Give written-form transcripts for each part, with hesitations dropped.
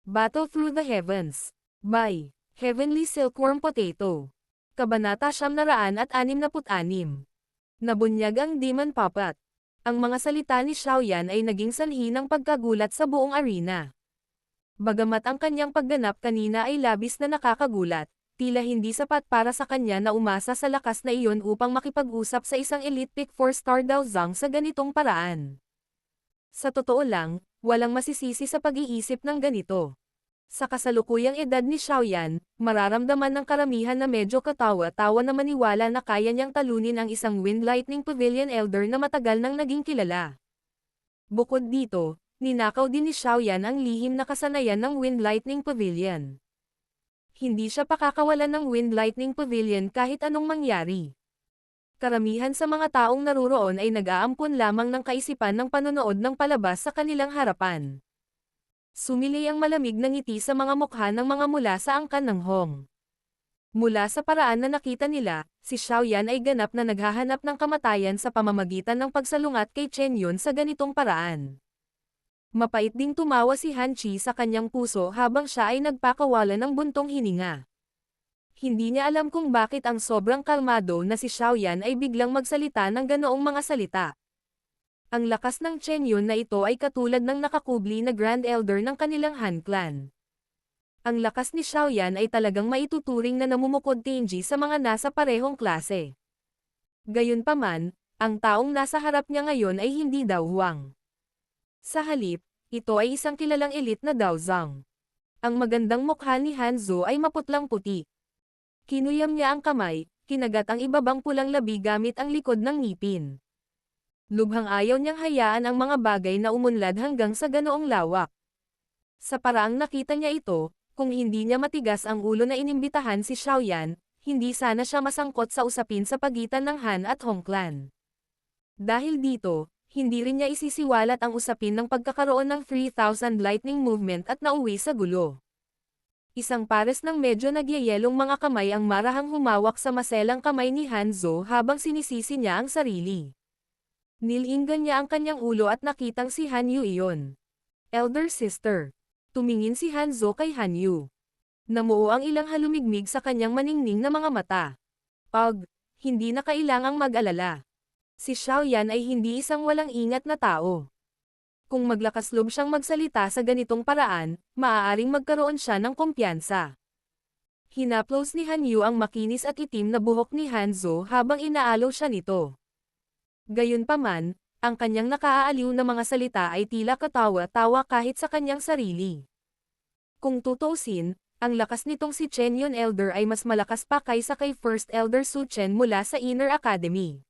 Battle Through the Heavens. By Heavenly Silkworm Potato. Kabanata 966. Nabunyag ang Demon Puppet. Ang mga salita ni Xiaoyan ay naging sanhi ng pagkagulat sa buong arena. Bagamat ang kanyang pagganap kanina ay labis na nakakagulat, tila hindi sapat para sa kanya na umasa sa lakas na iyon upang makipag-usap sa isang elite pick 4-star Daozang sa ganitong paraan. Sa totoo lang, walang masisisi sa pag-iisip ng ganito. Sa kasalukuyang edad ni Xiaoyan, mararamdaman ng karamihan na medyo katawa-tawa na maniwala na kaya niyang talunin ang isang Wind Lightning Pavilion Elder na matagal nang naging kilala. Bukod dito, ninakaw din ni Xiaoyan ang lihim na kasanayan ng Wind Lightning Pavilion. Hindi siya pakakawalan ng Wind Lightning Pavilion kahit anong mangyari. Karamihan sa mga taong naruroon ay nag-aampon lamang ng kaisipan ng panonood ng palabas sa kanilang harapan. Sumilay ang malamig na ngiti sa mga mukha ng mga mula sa angkan ng Hong. Mula sa paraan na nakita nila, si Xiaoyan ay ganap na naghahanap ng kamatayan sa pamamagitan ng pagsalungat kay Chen Yun sa ganitong paraan. Mapait ding tumawa si Han Chi sa kanyang puso habang siya ay nagpakawalan ng buntong hininga. Hindi niya alam kung bakit ang sobrang kalmado na si Xiaoyan ay biglang magsalita ng ganoong mga salita. Ang lakas ng Chen Yun na ito ay katulad ng nakakubli na Grand Elder ng kanilang Han Clan. Ang lakas ni Xiaoyan ay talagang maituturing na namumukod tingi sa mga nasa parehong klase. Gayunpaman, ang taong nasa harap niya ngayon ay hindi daw Huang. Sa halip, ito ay isang kilalang elite na Daozang. Ang magandang mukha ni Hanzo ay maputlang puti. Kinuyam niya ang kamay, kinagat ang ibabang pulang labi gamit ang likod ng ngipin. Lubhang ayaw niyang hayaan ang mga bagay na umunlad hanggang sa ganoong lawak. Sa paraang nakita niya ito, kung hindi niya matigas ang ulo na inimbitahan si Xiaoyan, hindi sana siya masangkot sa usapin sa pagitan ng Han at Hong Clan. Dahil dito, hindi rin niya isisiwalat ang usapin ng pagkakaroon ng 3,000 lightning movement at nauwi sa gulo. Isang pares ng medyo nagyayelong mga kamay ang marahang humawak sa maselang kamay ni Hanzo habang sinisisi niya ang sarili. Nilinggan niya ang kanyang ulo at nakitang si Han Yu iyon. Elder sister. Tumingin si Hanzo kay Han Yu. Namuo ang ilang halumigmig sa kanyang maningning na mga mata. Hindi na kailangang mag-alala. Si Xiaoyan ay hindi isang walang ingat na tao. Kung maglakas loob siyang magsalita sa ganitong paraan, maaaring magkaroon siya ng kumpiyansa. Hinaplos ni Han Yu ang makinis at itim na buhok ni Hanzo habang inaalaw siya nito. Gayunpaman, ang kanyang nakaaaliw na mga salita ay tila katawa-tawa kahit sa kanyang sarili. Kung tutuusin, ang lakas nitong si Chen Yun Elder ay mas malakas pa kaysa kay First Elder Su Chen mula sa Inner Academy.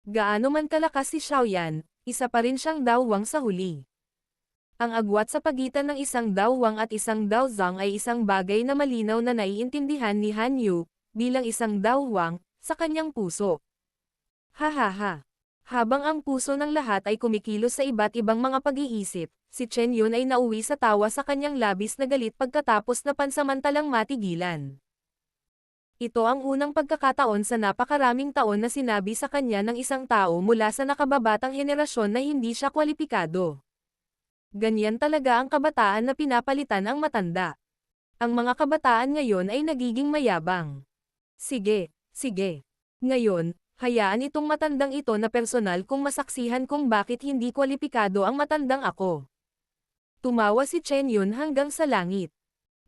Gaano man kalakas si Xiaoyan, isa pa rin siyang Daowang sa huli. Ang agwat sa pagitan ng isang Daowang at isang Daozang ay isang bagay na malinaw na naiintindihan ni Han Yu, bilang isang Daowang, sa kanyang puso. Hahaha. Habang ang puso ng lahat ay kumikilos sa iba't ibang mga pag-iisip, si Chen Yun ay nauwi sa tawa sa kanyang labis na galit pagkatapos na pansamantalang matigilan. Ito ang unang pagkakataon sa napakaraming taon na sinabi sa kanya ng isang tao mula sa nakababatang henerasyon na hindi siya kwalipikado. Ganyan talaga ang kabataan na pinapalitan ang matanda. Ang mga kabataan ngayon ay nagiging mayabang. Sige. Ngayon, hayaan itong matandang ito na personal kung masaksihan kung bakit hindi kwalipikado ang matandang ako. Tumawa si Chen Yun hanggang sa langit.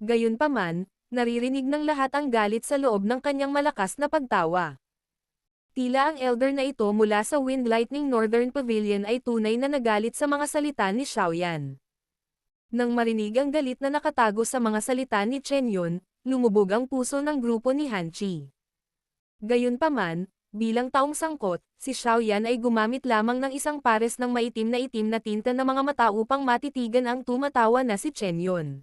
Gayunpaman, naririnig ng lahat ang galit sa loob ng kanyang malakas na pagtawa. Tila ang elder na ito mula sa Wind Lightning Northern Pavilion ay tunay na nagalit sa mga salita ni Xiaoyan. Nang marinig ang galit na nakatago sa mga salita ni Chen Yun, lumubog ang puso ng grupo ni Han Chi. Gayunpaman, bilang taong sangkot, si Xiaoyan ay gumamit lamang ng isang pares ng maitim na tinta na mga mata upang matitigan ang tumatawa na si Chen Yun.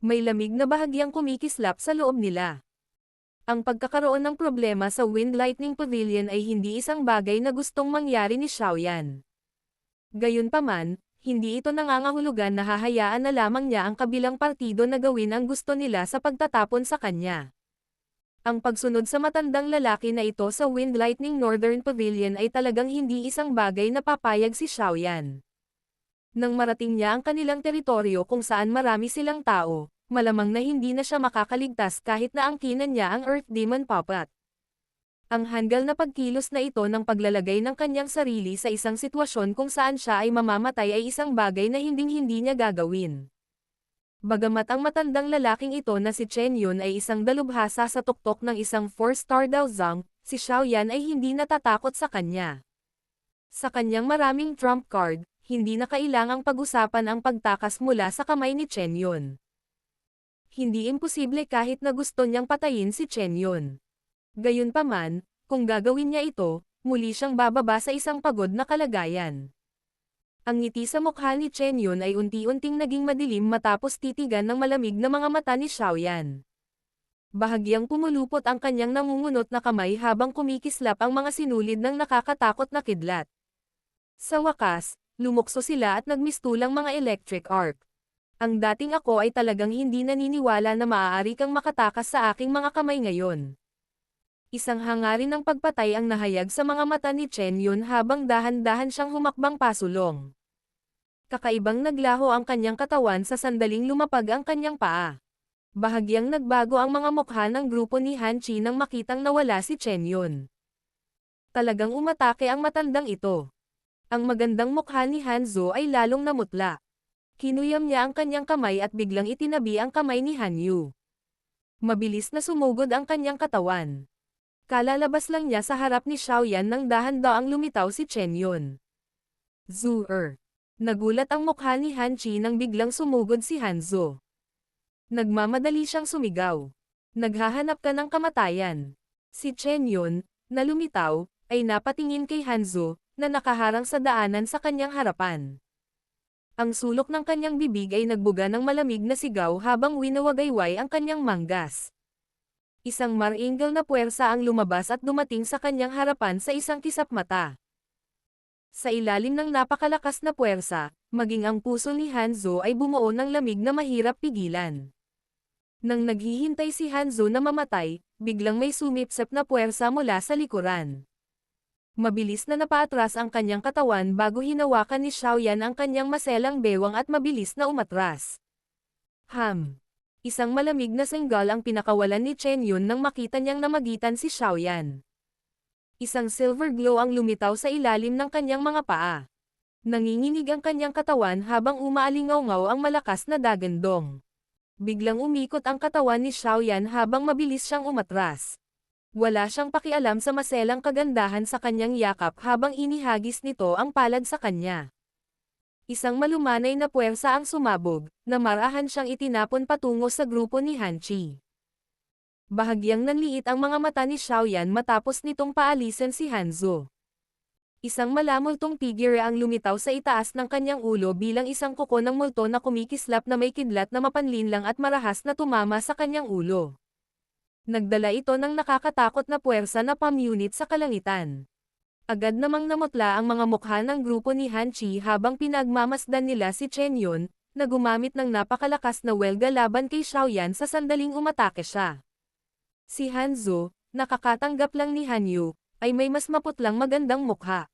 May lamig na bahagyang kumikislap sa loob nila. Ang pagkakaroon ng problema sa Wind Lightning Pavilion ay hindi isang bagay na gustong mangyari ni Xiaoyan. Gayunpaman, hindi ito nangangahulugan na hahayaan na lamang niya ang kabilang partido na gawin ang gusto nila sa pagtatapon sa kanya. Ang pagsunod sa matandang lalaki na ito sa Wind Lightning Northern Pavilion ay talagang hindi isang bagay na papayag si Xiaoyan. Nang marating niya ang kanilang teritoryo kung saan marami silang tao, malamang na hindi na siya makakaligtas kahit na angkinan niya ang Earth Demon Puppet. Ang hanggal na pagkilos na ito ng paglalagay ng kanyang sarili sa isang sitwasyon kung saan siya ay mamamatay ay isang bagay na hinding-hindi niya gagawin. Bagamat ang matandang lalaking ito na si Chen Yun ay isang dalubhasa sa tuktok ng isang 4-star Dao Zhang, si Xiao Yan ay hindi natatakot sa kanya. Sa kanyang maraming trump card, hindi na kailangang pag-usapan ang pagtakas mula sa kamay ni Chen Yun. Hindi imposible kahit na gusto niyang patayin si Chen Yun. Gayunpaman, kung gagawin niya ito, muli siyang bababa sa isang pagod na kalagayan. Ang ngiti sa mukha ni Chen Yun ay unti-unting naging madilim matapos titigan ng malamig na mga mata ni Xiao Yan. Bahagyang pumulupot ang kanyang nangungunot na kamay habang kumikislap ang mga sinulid ng nakakatakot na kidlat. Sa wakas, lumukso sila at nagmistulang mga electric arc. Ang dating ako ay talagang hindi naniniwala na maaari kang makatakas sa aking mga kamay ngayon. Isang hangarin ng pagpatay ang nahayag sa mga mata ni Chen Yun habang dahan-dahan siyang humakbang pasulong. Kakaibang naglaho ang kanyang katawan sa sandaling lumapag ang kanyang paa. Bahagyang nagbago ang mga mukha ng grupo ni Han Chi nang makitang nawala si Chen Yun. Talagang umatake ang matandang ito. Ang magandang mukha ni Hanzo ay lalong namutla. Kinuyam niya ang kanyang kamay at biglang itinabi ang kamay ni Hanyu. Mabilis na sumugod ang kanyang katawan. Kalalabas lang niya sa harap ni Xiao Yan nang dahan-daang lumitaw si Chen Yun. Zuer. Nagulat ang mukha ni Han Chi nang biglang sumugod si Hanzo. Nagmamadali siyang sumigaw. Naghahanap ka ng kamatayan. Si Chen Yun, na lumitaw, ay napatingin kay Hanzo, na nakaharang sa daanan sa kanyang harapan. Ang sulok ng kanyang bibig ay nagbuga ng malamig na sigaw habang winawagayway ang kanyang manggas. Isang maringal na puwersa ang lumabas at dumating sa kanyang harapan sa isang kisap mata. Sa ilalim ng napakalakas na puwersa, maging ang puso ni Hanzo ay bumuo ng lamig na mahirap pigilan. Nang naghihintay si Hanzo na mamatay, biglang may sumipsep na puwersa mula sa likuran. Mabilis na napaatras ang kanyang katawan bago hinawakan ni Xiao Yan ang kanyang maselang bewang at mabilis na umatras. Isang malamig na senggal ang pinakawalan ni Chen Yun nang makita niyang namagitan si Xiao Yan. Isang silver glow ang lumitaw sa ilalim ng kanyang mga paa. Nanginginig ang kanyang katawan habang umaalingaw-ngaw ang malakas na dagandong. Biglang umikot ang katawan ni Xiao Yan habang mabilis siyang umatras. Wala siyang pakialam sa maselang kagandahan sa kanyang yakap habang inihagis nito ang palad sa kanya. Isang malumanay na puwersa ang sumabog, na marahan siyang itinapon patungo sa grupo ni Han Chi. Bahagyang nanliit ang mga mata ni Xiao Yan matapos nitong paalisin si Hanzo. Isang malamultong figure ang lumitaw sa itaas ng kanyang ulo bilang isang kuko ng multo na kumikislap na may kidlat na mapanlinlang at marahas na tumama sa kanyang ulo. Nagdala ito ng nakakatakot na puwersa na pamunit sa kalangitan. Agad namang namutla ang mga mukha ng grupo ni Han Chi habang pinagmamasdan nila si Chen Yun, na gumamit ng napakalakas na welga laban kay Xiao Yan sa sandaling umatake siya. Si Hanzo, nakakatanggap lang ni Hanyu, ay may mas maputlang magandang mukha.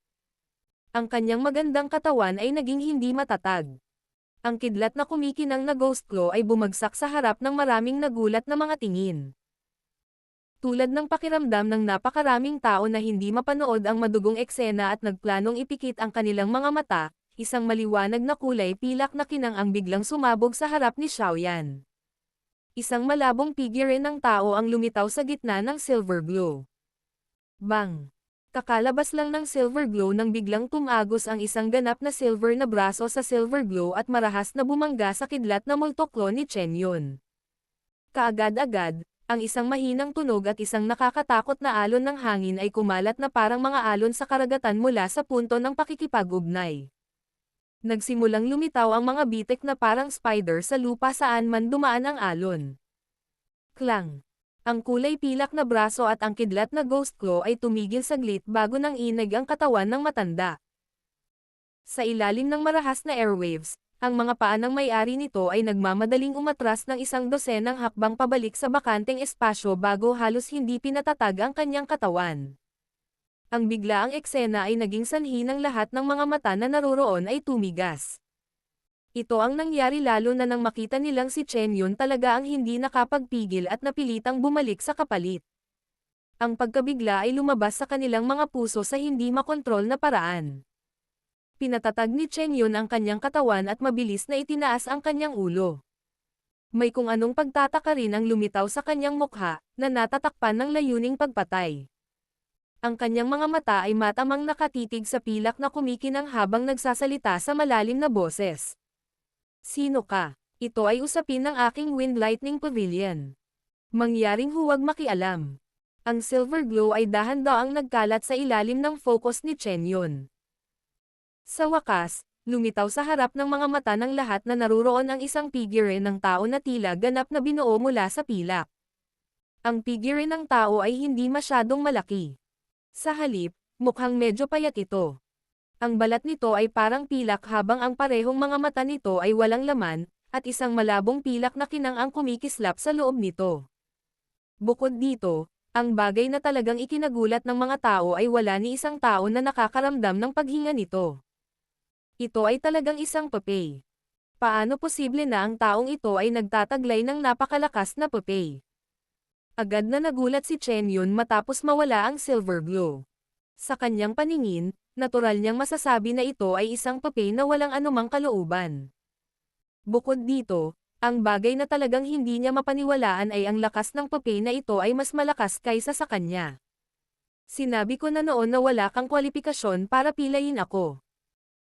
Ang kanyang magandang katawan ay naging hindi matatag. Ang kidlat na kumikinang na ghost claw ay bumagsak sa harap ng maraming nagulat na mga tingin. Tulad ng pakiramdam ng napakaraming tao na hindi mapanood ang madugong eksena at nagplanong ipikit ang kanilang mga mata, isang maliwanag na kulay pilak na kinang ang biglang sumabog sa harap ni Xiao Yan. Isang malabong figure ng tao ang lumitaw sa gitna ng silver glow. Bang! Kakalabas lang ng silver glow nang biglang tumagos ang isang ganap na silver na braso sa silver glow at marahas na bumangga sa kidlat na multoklo ni Chen Yun. Kaagad-agad, ang isang mahinang tunog at isang nakakatakot na alon ng hangin ay kumalat na parang mga alon sa karagatan mula sa punto ng pakikipag-ugnay. Nagsimulang lumitaw ang mga bitik na parang spider sa lupa saan man dumaan ang alon. Klang! Ang kulay pilak na braso at ang kidlat na ghost claw ay tumigil saglit bago nang inag ang katawan ng matanda. Sa ilalim ng marahas na airwaves, ang mga paa ng may-ari nito ay nagmamadaling umatras ng isang dosenang hakbang pabalik sa bakanteng espasyo bago halos hindi pinatatag ang kanyang katawan. Ang biglaang eksena ay naging sanhi ng lahat ng mga mata na naroroon ay tumigas. Ito ang nangyari lalo na nang makita nilang si Chen Yun talaga ang hindi nakapagpigil at napilitang bumalik sa kapalit. Ang pagkabigla ay lumabas sa kanilang mga puso sa hindi makontrol na paraan. Pinatatag ni Chen Yun ang kanyang katawan at mabilis na itinaas ang kanyang ulo. May kung anong pagtataka rin ang lumitaw sa kanyang mukha, na natatakpan ng layuning pagpatay. Ang kanyang mga mata ay matamang nakatitig sa pilak na kumikinang habang nagsasalita sa malalim na boses. Sino ka? Ito ay usapin ng aking Wind Lightning Pavilion. Mangyaring huwag makialam. Ang silver glow ay dahan-daang nagkalat sa ilalim ng focus ni Chen Yun. Sa wakas, lumitaw sa harap ng mga mata ng lahat na naruroon ang isang figure ng tao na tila ganap na binuo mula sa pilak. Ang figure ng tao ay hindi masyadong malaki. Sa halip, mukhang medyo payat ito. Ang balat nito ay parang pilak habang ang parehong mga mata nito ay walang laman, at isang malabong pilak na kinang ang kumikislap sa loob nito. Bukod dito, ang bagay na talagang ikinagulat ng mga tao ay wala ni isang tao na nakakaramdam ng paghinga nito. Ito ay talagang isang papay. Paano posible na ang taong ito ay nagtataglay ng napakalakas na papay? Agad na nagulat si Chen Yun matapos mawala ang silver glow. Sa kanyang paningin, natural niyang masasabi na ito ay isang papay na walang anumang kalooban. Bukod dito, ang bagay na talagang hindi niya mapaniwalaan ay ang lakas ng papay na ito ay mas malakas kaysa sa kanya. Sinabi ko na noon na wala kang kwalipikasyon para pilayin ako.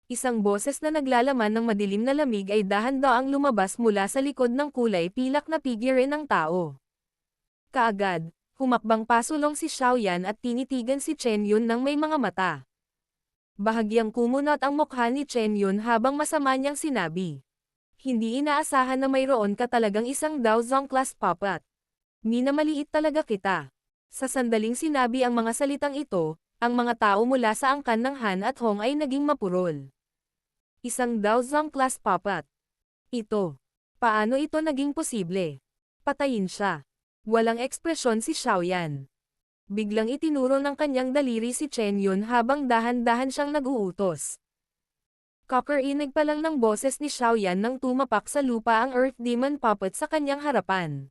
Isang boses na naglalaman ng madilim na lamig ay dahan-daang lumabas mula sa likod ng kulay pilak na figure ng tao. Kaagad, humakbang pasulong si Xiaoyan at tinitigan si Chen Yun ng may mga mata. Bahagyang kumunat ang mukha ni Chen Yun habang masama niyang sinabi. Hindi inaasahan na mayroon ka talagang isang Daozong class puppet. Minamaliit talaga kita. Sa sandaling sinabi ang mga salitang ito, ang mga tao mula sa angkan ng Han at Hong ay naging mapurol. Isang Daozong class puppet. Ito. Paano ito naging posible? Patayin siya. Walang ekspresyon si Xiaoyan. Biglang itinuro ng kanyang daliri si Chen Yun habang dahan-dahan siyang nag-uutos. Kakarinig pa lang ng boses ni Xiaoyan nang tumapak sa lupa ang Earth Demon Puppet sa kanyang harapan.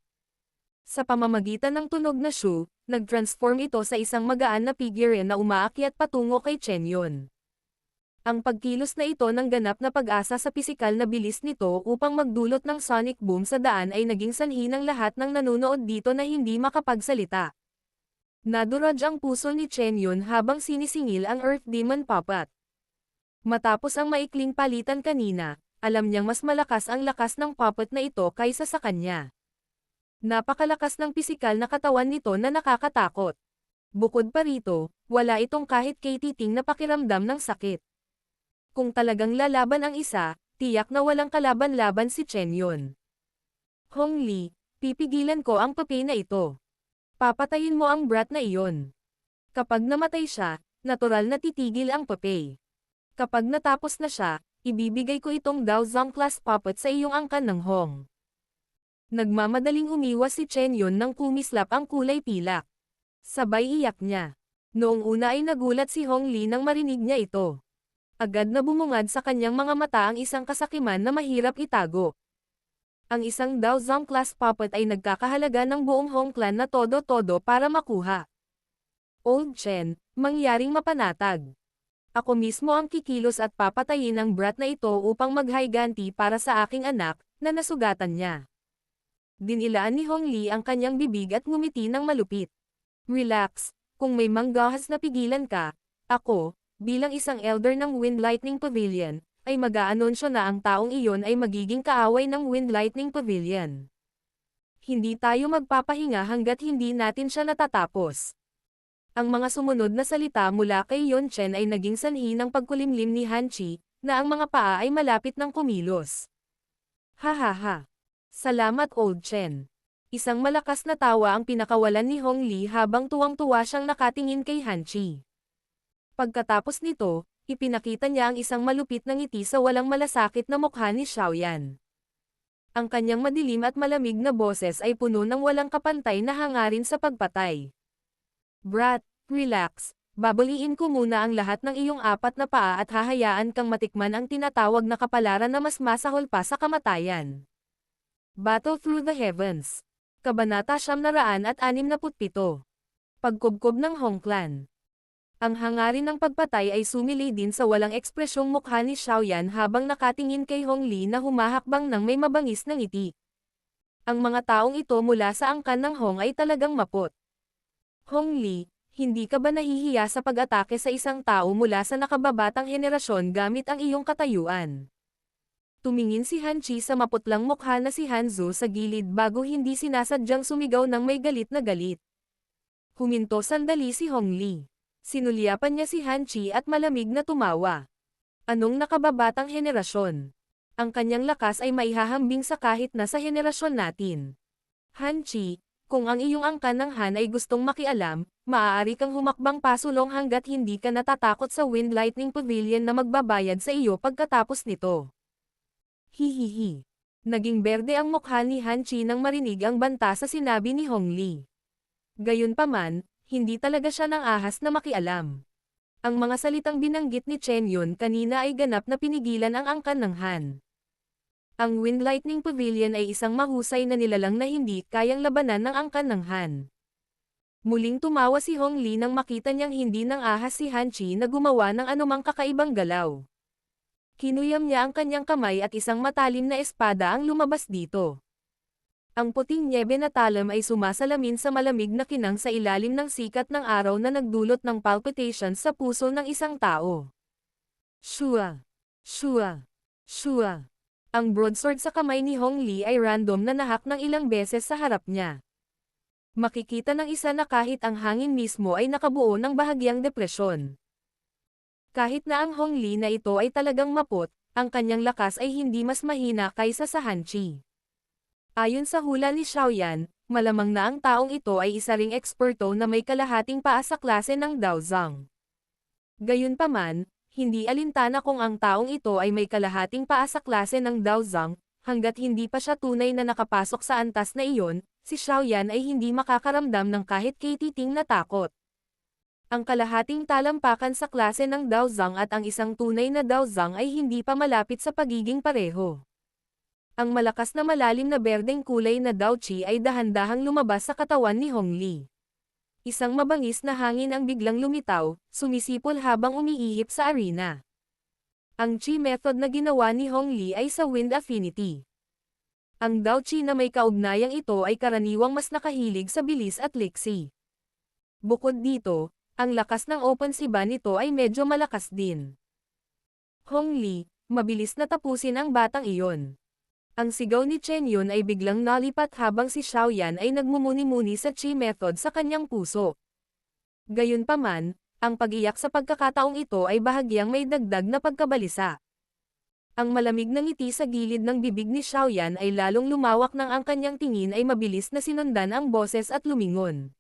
Sa pamamagitan ng tunog na shu, nag-transform ito sa isang magaan na figure na umaakyat patungo kay Chen Yun. Ang pagkilos na ito ng ganap na pag-asa sa pisikal na bilis nito upang magdulot ng sonic boom sa daan ay naging sanhi ng lahat ng nanonood dito na hindi makapagsalita. Nadurog ang puso ni Chen Yun habang sinisingil ang Earth Demon Puppet. Matapos ang maikling palitan kanina, alam niyang mas malakas ang lakas ng puppet na ito kaysa sa kanya. Napakalakas ng pisikal na katawan nito na nakakatakot. Bukod pa rito, wala itong kahit katiting na pakiramdam ng sakit. Kung talagang lalaban ang isa, tiyak na walang kalaban-laban si Chen Yun. Hong Li, pipigilan ko ang papay na ito. Papatayin mo ang brat na iyon. Kapag namatay siya, natural na titigil ang papay. Kapag natapos na siya, ibibigay ko itong Daozong class puppet sa iyong angkan ng Hong. Nagmamadaling umiwas si Chen Yun nang kumislap ang kulay pilak. Sabay iyak niya. Noong una ay nagulat si Hong Li nang marinig niya ito. Agad na bumungad sa kanyang mga mata ang isang kasakiman na mahirap itago. Ang isang Daozong class puppet ay nagkakahalaga ng buong Hong clan na todo-todo para makuha. Old Chen, mangyaring mapanatag. Ako mismo ang kikilos at papatayin ang brat na ito upang maghayganti para sa aking anak, na nasugatan niya. Dinilaan ni Hong Li ang kanyang bibig at ngumiti ng malupit. Relax, kung may manggahas na pigilan ka, ako, bilang isang elder ng Wind Lightning Pavilion, ay mag-aanunsyo na ang taong iyon ay magiging kaaway ng Wind Lightning Pavilion. Hindi tayo magpapahinga hanggat hindi natin siya natatapos. Ang mga sumunod na salita mula kay Yon Chen ay naging sanhi ng pagkulimlim ni Han Chi, na ang mga paa ay malapit ng kumilos. Ha. Salamat Old Chen. Isang malakas na tawa ang pinakawalan ni Hong Li habang tuwang-tuwa siyang nakatingin kay Han Chi. Pagkatapos nito, ipinakita niya ang isang malupit na ngiti sa walang malasakit na mukha ni Xiaoyan. Ang kanyang madilim at malamig na boses ay puno ng walang kapantay na hangarin sa pagpatay. Brat, relax, Babaliin ko muna ang lahat ng iyong apat na paa at hahayaan kang matikman ang tinatawag na kapalaran na mas masahol pa sa kamatayan. Battle Through the Heavens. Kabanata 967. Pagkubkob ng Hong Clan. Ang hangarin ng pagpatay ay sumili din sa walang ekspresyong mukha ni Xiaoyan habang nakatingin kay Hong Li na humahakbang ng may mabangis na ngiti. Ang mga taong ito mula sa angkan ng Hong ay talagang mapot. Hong Li, hindi ka ba nahihiya sa pag-atake sa isang tao mula sa nakababatang henerasyon gamit ang iyong katayuan? Tumingin si Han Chi sa maputlang mukha na si Han Zhu sa gilid bago hindi sinasadyang sumigaw ng may galit na galit. Huminto sandali si Hong Li. Sinulyapan niya si Han Chi at malamig na tumawa. Anong nakababatang henerasyon? Ang kanyang lakas ay maihahambing sa kahit na sa henerasyon natin. Han Chi, kung ang iyong angkan ng Han ay gustong makialam, maaari kang humakbang pasulong hanggat hindi ka natatakot sa Wind Lightning Pavilion na magbabayad sa iyo pagkatapos nito. Hihihi. Naging berde ang mukha ni Han Chi nang marinig ang banta sa sinabi ni Hong Li. Gayunpaman, hindi talaga siya nang ahas na makialam. Ang mga salitang binanggit ni Chen Yun kanina ay ganap na pinigilan ang angkan ng Han. Ang Wind Lightning Pavilion ay isang mahusay na nilalang na hindi kayang labanan ng angkan ng Han. Muling tumawa si Hong Li nang makita niyang hindi nang ahas si Han Chi na gumawa ng anumang kakaibang galaw. Kinuyam niya ang kanyang kamay at isang matalim na espada ang lumabas dito. Ang puting nyebe na talam ay sumasalamin sa malamig na kinang sa ilalim ng sikat ng araw na nagdulot ng palpitations sa puso ng isang tao. Shua! Shua! Shua! Ang broadsword sa kamay ni Hong Li ay random na nahak ng ilang beses sa harap niya. Makikita ng isa na kahit ang hangin mismo ay nakabuo ng bahagyang depresyon. Kahit na ang Hong Li na ito ay talagang mapot, ang kanyang lakas ay hindi mas mahina kaysa sa Han Chi. Ayon sa hula ni Xiaoyan, malamang na ang taong ito ay isa ring eksperto na may kalahating paa sa klase ng Daozang. Gayunpaman, hindi alintana kung ang taong ito ay may kalahating paa sa klase ng Daozang, hanggat hindi pa siya tunay na nakapasok sa antas na iyon, si Xiaoyan ay hindi makakaramdam ng kahit katiting na takot. Ang kalahating talampakan sa klase ng Daozang at ang isang tunay na Daozang ay hindi pa malapit sa pagiging pareho. Ang malakas na malalim na berdeng kulay na Daoqi ay dahan-dahang lumabas sa katawan ni Hong Li. Isang mabangis na hangin ang biglang lumitaw, sumisipol habang umiihip sa arena. Ang Qi method na ginawa ni Hong Li ay sa Wind Affinity. Ang Daoqi na may kaugnayang ito ay karaniwang mas nakahilig sa bilis at liksi. Bukod dito, ang lakas ng opensiba nito ay medyo malakas din. Hong Li, mabilis na tapusin ang batang iyon. Ang sigaw ni Chen Yun ay biglang nalipat habang si Xiaoyan ay nagmumuni-muni sa Qi method sa kanyang puso. Gayunpaman, ang pag-iyak sa pagkakataong ito ay bahagyang may dagdag na pagkabalisa. Ang malamig na ngiti sa gilid ng bibig ni Xiaoyan ay lalong lumawak nang ang kanyang tingin ay mabilis na sinundan ang boses at lumingon.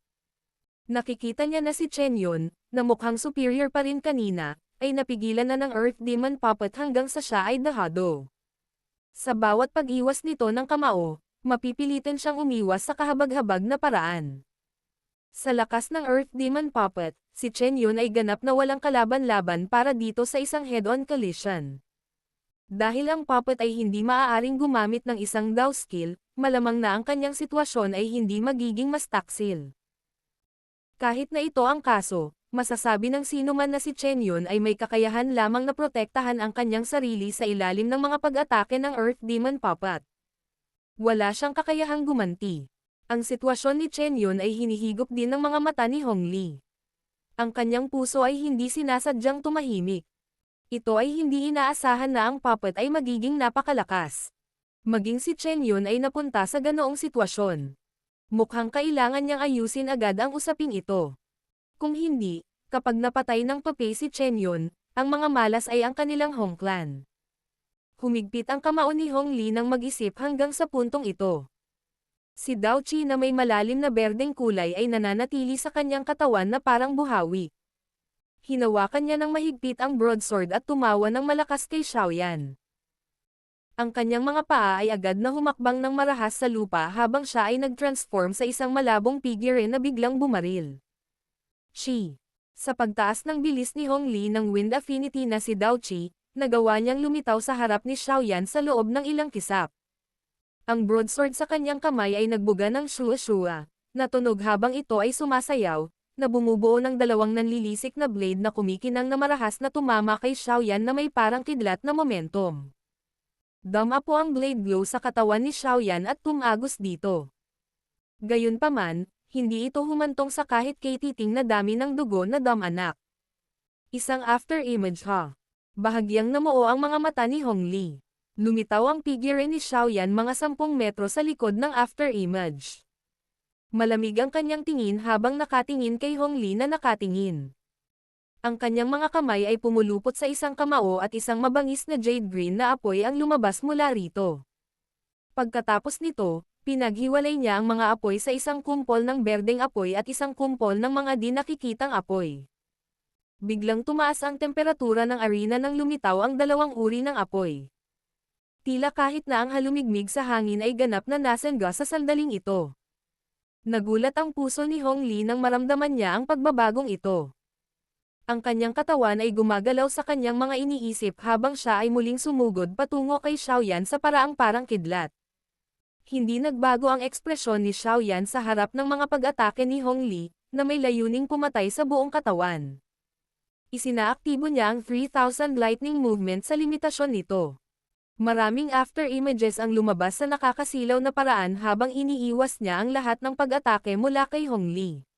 Nakikita niya na si Chen Yun, na mukhang superior pa rin kanina, ay napigilan na ng Earth Demon Puppet hanggang sa siya ay dahado. Sa bawat pag-iwas nito ng kamao, mapipilitan siyang umiwas sa kahabag-habag na paraan. Sa lakas ng Earth Demon Puppet, si Chen Yun ay ganap na walang kalaban-laban para dito sa isang head-on collision. Dahil ang puppet ay hindi maaaring gumamit ng isang Dao skill, malamang na ang kanyang sitwasyon ay hindi magiging mas taksil. Kahit na ito ang kaso, masasabi ng sino man na si Chen Yun ay may kakayahan lamang na protektahan ang kanyang sarili sa ilalim ng mga pag-atake ng Earth Demon Puppet. Wala siyang kakayahang gumanti. Ang sitwasyon ni Chen Yun ay hinihigop din ng mga mata ni Hong Li. Ang kanyang puso ay hindi sinasadyang tumahimik. Ito ay hindi inaasahan na ang puppet ay magiging napakalakas. Maging si Chen Yun ay napunta sa ganoong sitwasyon. Mukhang kailangan niyang ayusin agad ang usaping ito. Kung hindi, kapag napatay ng papay si Chen Yun, ang mga malas ay ang kanilang Hong Clan. Humigpit ang kamao ni Hong Li nang mag-isip hanggang sa puntong ito. Si Daoqi na may malalim na berdeng kulay ay nananatili sa kanyang katawan na parang buhawi. Hinawakan niya ng mahigpit ang broadsword at tumawa ng malakas kay Xiaoyan. Ang kanyang mga paa ay agad na humakbang ng marahas sa lupa habang siya ay nag-transform sa isang malabong figure na biglang bumaril. Qi. Sa pagtaas ng bilis ni Hong Li ng wind affinity na si Dao Qi, nagawa niyang lumitaw sa harap ni Xiaoyan sa loob ng ilang kisap. Ang broadsword sa kanyang kamay ay nagbuga ng shua-shua, na tunog habang ito ay sumasayaw, na bumubuo ng dalawang nanlilisik na blade na kumikinang na marahas na tumama kay Xiaoyan na may parang kidlat na momentum. Dama po ang blade glow sa katawan ni Xiaoyan at tumagos dito. Gayunpaman, hindi ito humantong sa kahit katiting na dami ng dugo na damanak. Isang after image ha. Bahagyang namuo ang mga mata ni Hong Li. Lumitaw ang figure ni Xiaoyan mga 10 metro sa likod ng after image. Malamig ang kanyang tingin habang nakatingin kay Hong Li na nakatingin. Ang kanyang mga kamay ay pumulupot sa isang kamao at isang mabangis na jade green na apoy ang lumabas mula rito. Pagkatapos nito, pinaghiwalay niya ang mga apoy sa isang kumpol ng berdeng apoy at isang kumpol ng mga di nakikitang apoy. Biglang tumaas ang temperatura ng arena nang lumitaw ang dalawang uri ng apoy. Tila kahit na ang halumigmig sa hangin ay ganap na nasengga sa sandaling ito. Nagulat ang puso ni Hong Li nang maramdaman niya ang pagbabagong ito. Ang kanyang katawan ay gumagalaw sa kanyang mga iniisip habang siya ay muling sumugod patungo kay Xiaoyan sa paraang parang kidlat. Hindi nagbago ang ekspresyon ni Xiaoyan sa harap ng mga pag-atake ni Hong Li, na may layuning pumatay sa buong katawan. Isinaaktibo niya ang 3,000 lightning movement sa limitasyon nito. Maraming after images ang lumabas sa nakakasilaw na paraan habang iniiwas niya ang lahat ng pag-atake mula kay Hong Li.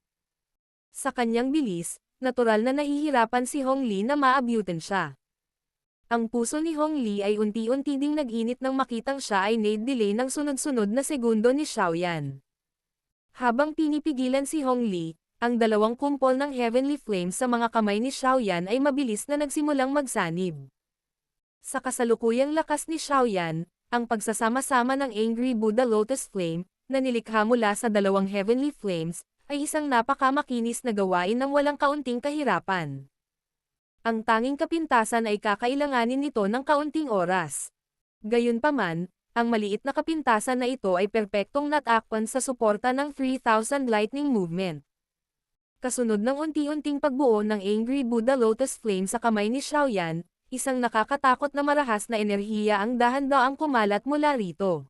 Sa kanyang bilis, natural na nahihirapan si Hong Li na maabutan siya. Ang puso ni Hong Li ay unti-unti ding nag-init nang makitang siya ay nade-delay ng sunod-sunod na segundo ni Xiaoyan. Habang pinipigilan si Hong Li, ang dalawang kumpol ng heavenly flames sa mga kamay ni Xiaoyan ay mabilis na nagsimulang magsanib. Sa kasalukuyang lakas ni Xiaoyan, ang pagsasama-sama ng Angry Buddha Lotus Flame, na nilikha mula sa dalawang heavenly flames, ay isang napakamakinis na gawain ng walang kaunting kahirapan. Ang tanging kapintasan ay kakailanganin nito ng kaunting oras. Gayunpaman, ang maliit na kapintasan na ito ay perpektong natakpan sa suporta ng 3,000 lightning movement. Kasunod ng unti-unting pagbuo ng Angry Buddha Lotus Flame sa kamay ni Xiaoyan, isang nakakatakot na marahas na enerhiya ang dahan-daang kumalat mula rito.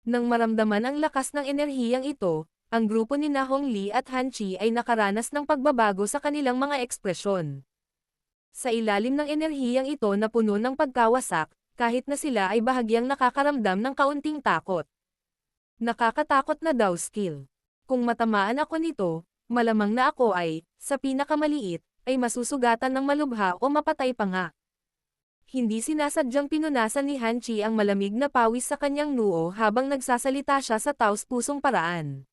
Nang maramdaman ang lakas ng enerhiyang ito, ang grupo ni Hong Li at Han Chi ay nakaranas ng pagbabago sa kanilang mga ekspresyon. Sa ilalim ng enerhiyang ito na puno ng pagkawasak, kahit na sila ay bahagyang nakakaramdam ng kaunting takot. Nakakatakot na daw skill. Kung matamaan ako nito, malamang na ako ay, sa pinakamaliit, ay masusugatan ng malubha o mapatay pa nga. Hindi sinasadyang pinunasan ni Han Chi ang malamig na pawis sa kanyang noo habang nagsasalita siya sa taos-pusong paraan.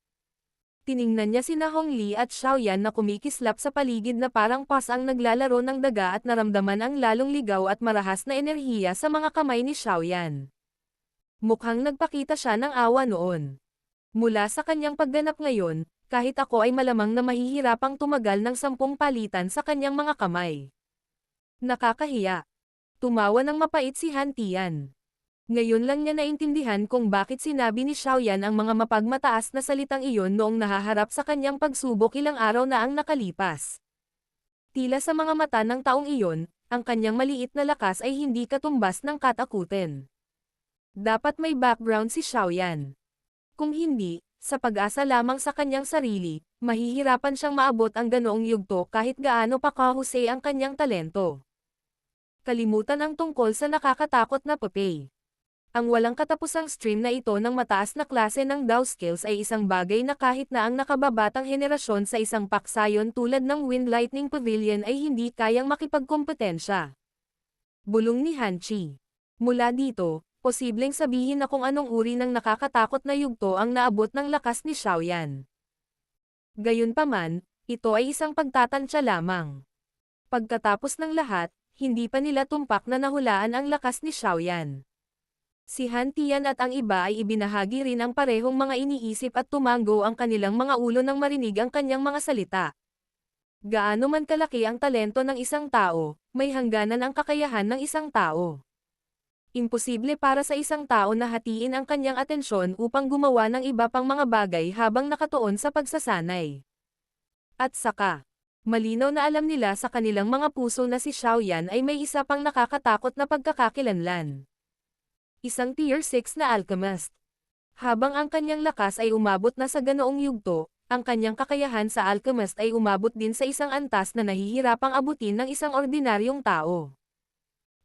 Tiningnan niya sina Hong Li at Xiaoyan na kumikislap sa paligid na parang pas ang naglalaro ng daga at naramdaman ang lalong ligaw at marahas na enerhiya sa mga kamay ni Xiaoyan. Mukhang nagpakita siya ng awa noon. Mula sa kanyang pagganap ngayon, kahit ako ay malamang na mahihirapang tumagal ng 10 palitan sa kanyang mga kamay. Nakakahiya. Tumawa ng mapait si Han Tian. Ngayon lang niya naintindihan kung bakit sinabi ni Xiaoyan ang mga mapagmataas na salitang iyon noong nahaharap sa kanyang pagsubok ilang araw na ang nakalipas. Tila sa mga mata ng taong iyon, ang kanyang maliit na lakas ay hindi katumbas ng katakutin. Dapat may background si Xiaoyan. Kung hindi, sa pag-asa lamang sa kanyang sarili, mahihirapan siyang maabot ang ganoong yugto kahit gaano pa kahusay ang kanyang talento. Kalimutan ang tungkol sa nakakatakot na papay. Ang walang katapusang stream na ito ng mataas na klase ng Dao skills ay isang bagay na kahit na ang nakababatang henerasyon sa isang paksayon tulad ng Wind Lightning Pavilion ay hindi kayang makipagkompetensya. Bulong ni Han Chi. Mula dito, posibleng sabihin na kung anong uri ng nakakatakot na yugto ang naabot ng lakas ni Xiaoyan. Gayunpaman, ito ay isang pagtatansya lamang. Pagkatapos ng lahat, hindi pa nila tumpak na nahulaan ang lakas ni Xiaoyan. Si Han Tian at ang iba ay ibinahagi rin ang parehong mga iniisip at tumanggo ang kanilang mga ulo nang marinig ang kanyang mga salita. Gaano man kalaki ang talento ng isang tao, may hangganan ang kakayahan ng isang tao. Imposible para sa isang tao na hatiin ang kanyang atensyon upang gumawa ng iba pang mga bagay habang nakatuon sa pagsasanay. At saka, Malinaw na alam nila sa kanilang mga puso na si Xiaoyan ay may isa pang nakakatakot na pagkakakilanlan. Isang Tier 6 na alchemist. Habang ang kanyang lakas ay umabot na sa ganoong yugto, ang kanyang kakayahan sa alchemist ay umabot din sa isang antas na nahihirapang abutin ng isang ordinaryong tao.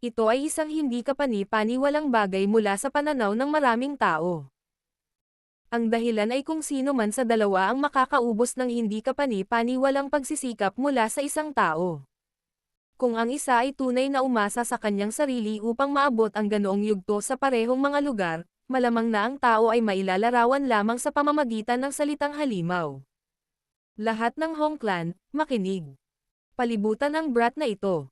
Ito ay isang hindi kapani-paniwalang bagay mula sa pananaw ng maraming tao. Ang dahilan ay kung sino man sa dalawa ang makakaubos ng hindi kapani-paniwalang pagsisikap mula sa isang tao. Kung ang isa ay tunay na umasa sa kanyang sarili upang maabot ang ganoong yugto sa parehong mga lugar, malamang na ang tao ay mailalarawan lamang sa pamamagitan ng salitang halimaw. Lahat ng Hong Clan, makinig. Palibutan ang brat na ito.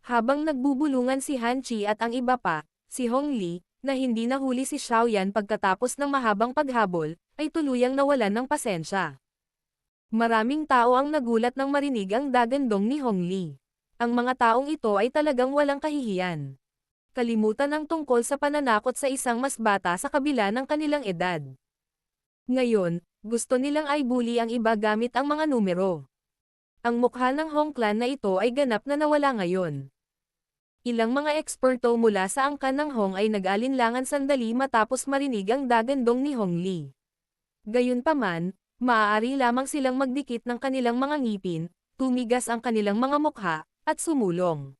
Habang nagbubulungan si Han Chi at ang iba pa, si Hong Li, na hindi nahuli si Xiaoyan pagkatapos ng mahabang paghabol, ay tuluyang nawalan ng pasensya. Maraming tao ang nagulat nang marinig ang dagandong ni Hong Li. Ang mga taong ito ay talagang walang kahihiyan. Kalimutan ang tungkol sa pananakot sa isang mas bata sa kabila ng kanilang edad. Ngayon, gusto nilang i-bully ang iba gamit ang mga numero. Ang mukha ng Hong Clan na ito ay ganap na nawala ngayon. Ilang mga eksperto mula sa angkan ng Hong ay nag-alinlangan sandali matapos marinig ang dagandong ni Hong Li. Gayunpaman, maaari lamang silang magdikit ng kanilang mga ngipin, tumigas ang kanilang mga mukha, at sumulong.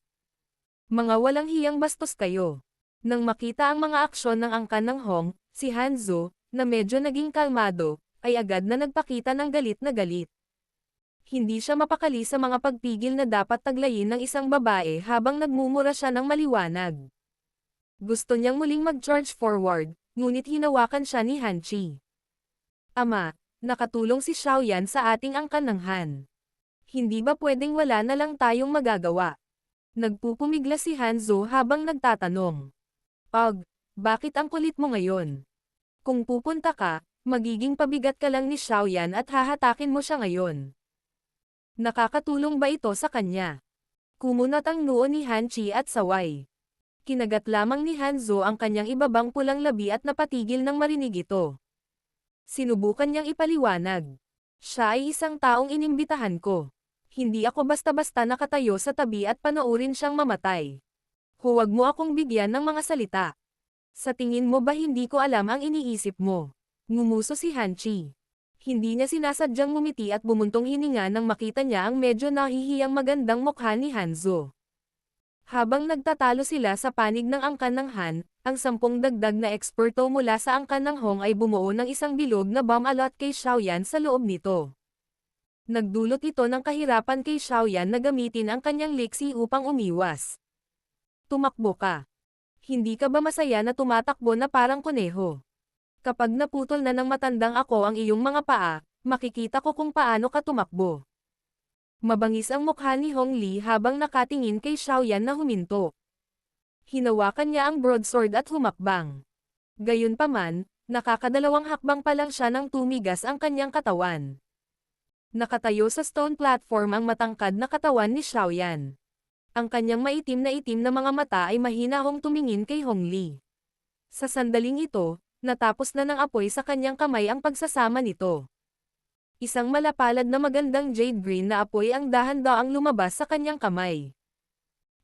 Mga walang hiyang bastos kayo. Nang makita ang mga aksyon ng angkan ng Hong, si Hanzo, na medyo naging kalmado, ay agad na nagpakita ng galit na galit. Hindi siya mapakali sa mga pagpigil na dapat taglayin ng isang babae habang nagmumura siya ng maliwanag. Gusto niyang muling mag-charge forward, ngunit hinawakan siya ni Han Chi. Ama, nakatulong si Xiaoyan sa ating angkan ng Han. Hindi ba pwedeng wala na lang tayong magagawa? Nagpupumigla si Hanzo habang nagtatanong. Bakit ang kulit mo ngayon? Kung pupunta ka, magiging pabigat ka lang ni Xiaoyan at hahatakin mo siya ngayon. Nakakatulong ba ito sa kanya? Kumunat ang noo ni Han Chi at saway. Kinagat lamang ni Hanzo ang kanyang ibabang pulang labi at napatigil nang marinig ito. Sinubukan niyang ipaliwanag. Siya ay isang taong inimbitahan ko. Hindi ako basta-basta nakatayo sa tabi at panoorin siyang mamatay. Huwag mo akong bigyan ng mga salita. Sa tingin mo ba hindi ko alam ang iniisip mo? Ngumuso si Han Chi. Hindi niya sinasadyang ngumiti at bumuntong hininga nang makita niya ang medyo nahihiyang magandang mukha ni Hanzo. Habang nagtatalo sila sa panig ng angkan ng Han, ang 10 dagdag na eksperto mula sa angkan ng Hong ay bumuo ng isang bilog na bomb alot kay Xiaoyan sa loob nito. Nagdulot ito ng kahirapan kay Xiaoyan na gamitin ang kanyang liksi upang umiwas. Tumakbo ka. Hindi ka ba masaya na tumatakbo na parang kuneho? Kapag naputol na ng matandang ako ang iyong mga paa, makikita ko kung paano ka tumakbo. Mabangis ang mukha ni Hong Li habang nakatingin kay Xiaoyan na huminto. Hinawakan niya ang broadsword at humakbang. Gayunpaman, nakakadalawang hakbang pa lang siya nang tumigas ang kanyang katawan. Nakatayo sa stone platform ang matangkad na katawan ni Xiaoyan. Ang kanyang maitim na mga mata ay mahinahong tumingin kay Hong Li. Sa sandaling ito, natapos na ng apoy sa kanyang kamay ang pagsasama nito. Isang malapalad na magandang jade green na apoy ang dahan-daang lumabas sa kanyang kamay.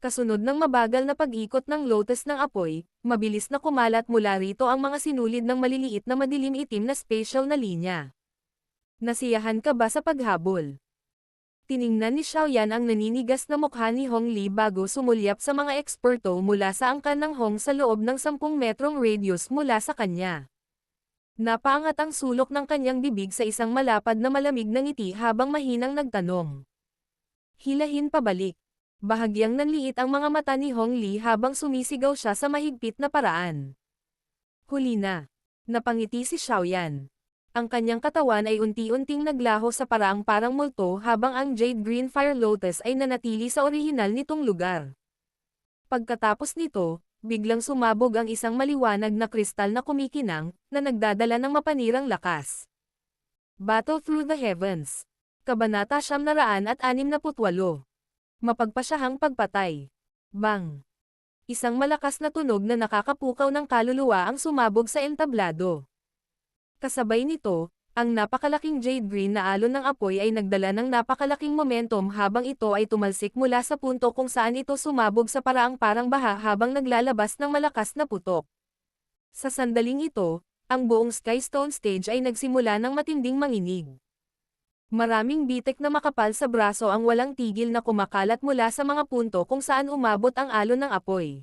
Kasunod ng mabagal na pag-ikot ng lotus ng apoy, mabilis na kumalat mula rito ang mga sinulid ng maliliit na madilim itim na spatial na linya. Nasiyahan ka ba sa paghabol? Tiningnan ni Xiaoyan ang naninigas na mukha ni Hong Li bago sumulyap sa mga eksperto mula sa angkan ng Hong sa loob ng 10 metrong radius mula sa kanya. Napaangat ang sulok ng kanyang bibig sa isang malapad na malamig na ngiti habang mahinang nagtanong. Hilahin pabalik. Bahagyang nanliit ang mga mata ni Hong Li habang sumisigaw siya sa mahigpit na paraan. Huli na. Napangiti si Xiaoyan. Ang kanyang katawan ay unti-unting naglaho sa paraang parang multo habang ang Jade Green Fire Lotus ay nanatili sa orihinal nitong lugar. Pagkatapos nito, biglang sumabog ang isang maliwanag na kristal na kumikinang, na nagdadala ng mapanirang lakas. Battle Through the Heavens. Kabanata 968. Mapagpasyahang pagpatay. Bang! Isang malakas na tunog na nakakapukaw ng kaluluwa ang sumabog sa entablado. Kasabay nito, Ang napakalaking jade green na alon ng apoy ay nagdala ng napakalaking momentum habang ito ay tumalsik mula sa punto kung saan ito sumabog sa paraang parang baha habang naglalabas ng malakas na putok. Sa sandaling ito, ang buong Skystone stage ay nagsimula ng matinding manginig. Maraming bitek na makapal sa braso ang walang tigil na kumakalat mula sa mga punto kung saan umabot ang alon ng apoy.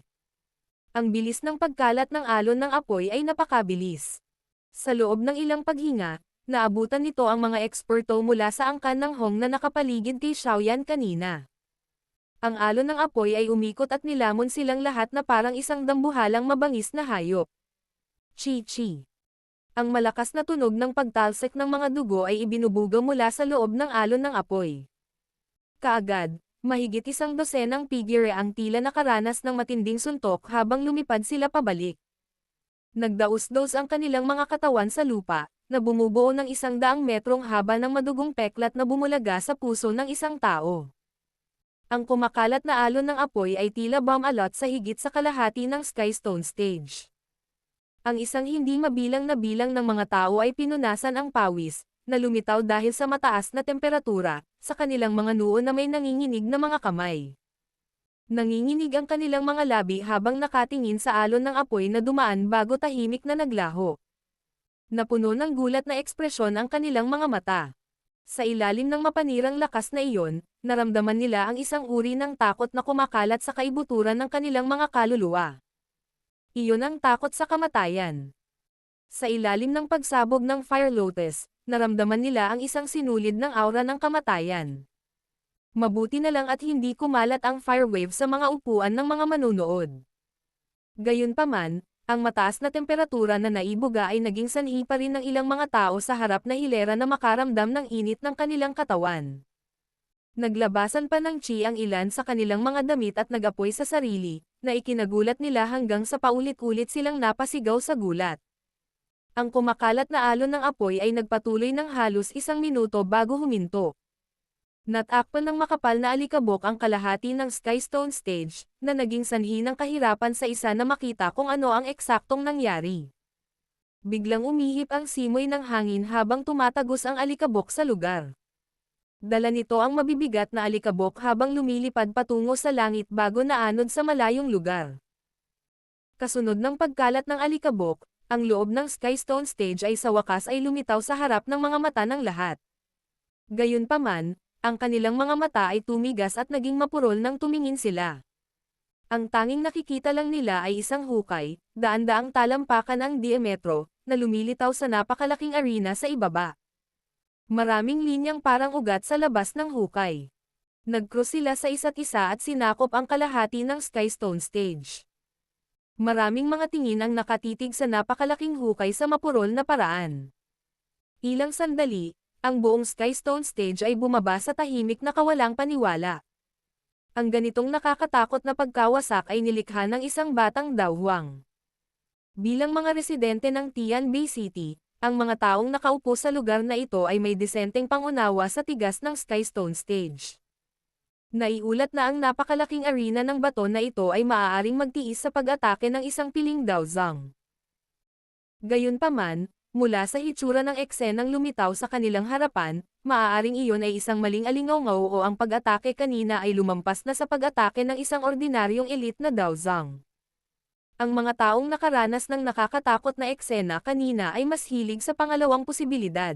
Ang bilis ng pagkalat ng alon ng apoy ay napakabilis. Sa loob ng ilang paghinga, naabutan nito ang mga eksperto mula sa angkan ng Hong na nakapaligid kay Xiaoyan kanina. Ang alon ng apoy ay umikot at nilamon silang lahat na parang isang dambuhalang mabangis na hayop. Chi-chi. Ang malakas na tunog ng pagtalsik ng mga dugo ay ibinubuga mula sa loob ng alon ng apoy. Kaagad, mahigit 100 figure ang tila nakaranas ng matinding suntok habang lumipad sila pabalik. Nagdaos-dos ang kanilang mga katawan sa lupa, na bumubuo ng 100 metrong haba ng madugong peklat na bumulaga sa puso ng isang tao. Ang kumakalat na alon ng apoy ay tila bomb alot sa higit sa kalahati ng Skystone stage. Ang isang hindi mabilang na bilang ng mga tao ay pinunasan ang pawis, na lumitaw dahil sa mataas na temperatura, sa kanilang mga noo na may nanginginig na mga kamay. Nanginginig ang kanilang mga labi habang nakatingin sa alon ng apoy na dumaan bago tahimik na naglaho. Napuno ng gulat na ekspresyon ang kanilang mga mata. Sa ilalim ng mapanirang lakas na iyon, naramdaman nila ang isang uri ng takot na kumakalat sa kaibuturan ng kanilang mga kaluluwa. Iyon ang takot sa kamatayan. Sa ilalim ng pagsabog ng Fire Lotus, naramdaman nila ang isang sinulid ng aura ng kamatayan. Mabuti na lang at hindi kumalat ang fire wave sa mga upuan ng mga manunood. Gayunpaman, ang mataas na temperatura na naibuga ay naging sanhi pa rin ng ilang mga tao sa harap na hilera na makaramdam ng init ng kanilang katawan. Naglabasan pa ng chi ang ilan sa kanilang mga damit at nagapoy sa sarili, na ikinagulat nila hanggang sa paulit-ulit silang napasigaw sa gulat. Ang kumakalat na alon ng apoy ay nagpatuloy ng halos 1 minuto bago huminto. Natakpan ng makapal na alikabok ang kalahati ng Skystone stage, na naging sanhi ng kahirapan sa isa na makita kung ano ang eksaktong nangyari. Biglang umihip ang simoy ng hangin habang tumatagos ang alikabok sa lugar. Dala nito ang mabibigat na alikabok habang lumilipad patungo sa langit bago naanod sa malayong lugar. Kasunod ng pagkalat ng alikabok, ang loob ng Skystone stage ay sa wakas ay lumitaw sa harap ng mga mata ng lahat. Gayunpaman, ang kanilang mga mata ay tumigas at naging mapurol nang tumingin sila. Ang tanging nakikita lang nila ay isang hukay, daan-daang talampakan ang diametro, na lumilitaw sa napakalaking arena sa ibaba. Maraming linyang parang ugat sa labas ng hukay. Nag-cross sila sa isa't isa at sinakop ang kalahati ng Skystone stage. Maraming mga tingin ang nakatitig sa napakalaking hukay sa mapurol na paraan. Ilang sandali, ang buong Skystone stage ay bumaba sa tahimik na kawalang paniwala. Ang ganitong nakakatakot na pagkawasak ay nilikha ng isang batang dawhang. Bilang mga residente ng Tianbei City, ang mga taong nakaupo sa lugar na ito ay may disenteng pangunawa sa tigas ng Skystone stage. Naiulat na ang napakalaking arena ng bato na ito ay maaaring magtiis sa pag-atake ng isang piling dawzang. Gayunpaman, mula sa hitsura ng eksenang lumitaw sa kanilang harapan, maaaring iyon ay isang maling alingaungaw o ang pag-atake kanina ay lumampas na sa pag-atake ng isang ordinaryong elite na dawzang. Ang mga taong nakaranas ng nakakatakot na eksena kanina ay mas hilig sa pangalawang posibilidad.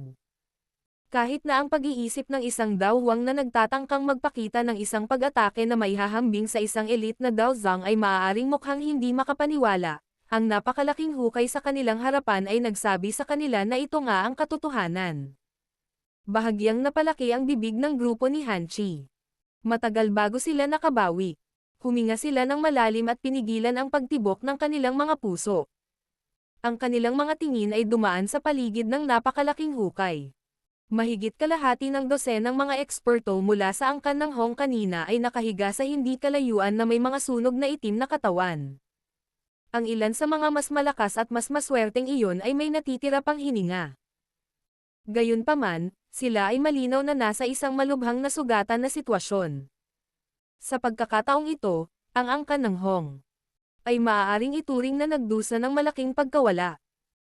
Kahit na ang pag-iisip ng isang dawhang na nagtatangkang magpakita ng isang pag-atake na maihahambing sa isang elite na dawzang ay maaaring mukhang hindi makapaniwala, ang napakalaking hukay sa kanilang harapan ay nagsabi sa kanila na ito nga ang katotohanan. Bahagyang napalaki ang bibig ng grupo ni Hanchi. Matagal bago sila nakabawi. Huminga sila ng malalim at pinigilan ang pagtibok ng kanilang mga puso. Ang kanilang mga tingin ay dumaan sa paligid ng napakalaking hukay. Mahigit kalahati ng dosenang mga eksperto mula sa angkan ng Hong kanina ay nakahiga sa hindi kalayuan na may mga sunog na itim na katawan. Ang ilan sa mga mas malakas at mas maswerteng iyon ay may natitira pang hininga. Gayunpaman, sila ay malinaw na nasa isang malubhang na sugatan na sitwasyon. Sa pagkakataong ito, ang angkan ng Hong ay maaaring ituring na nagdusa ng malaking pagkawala.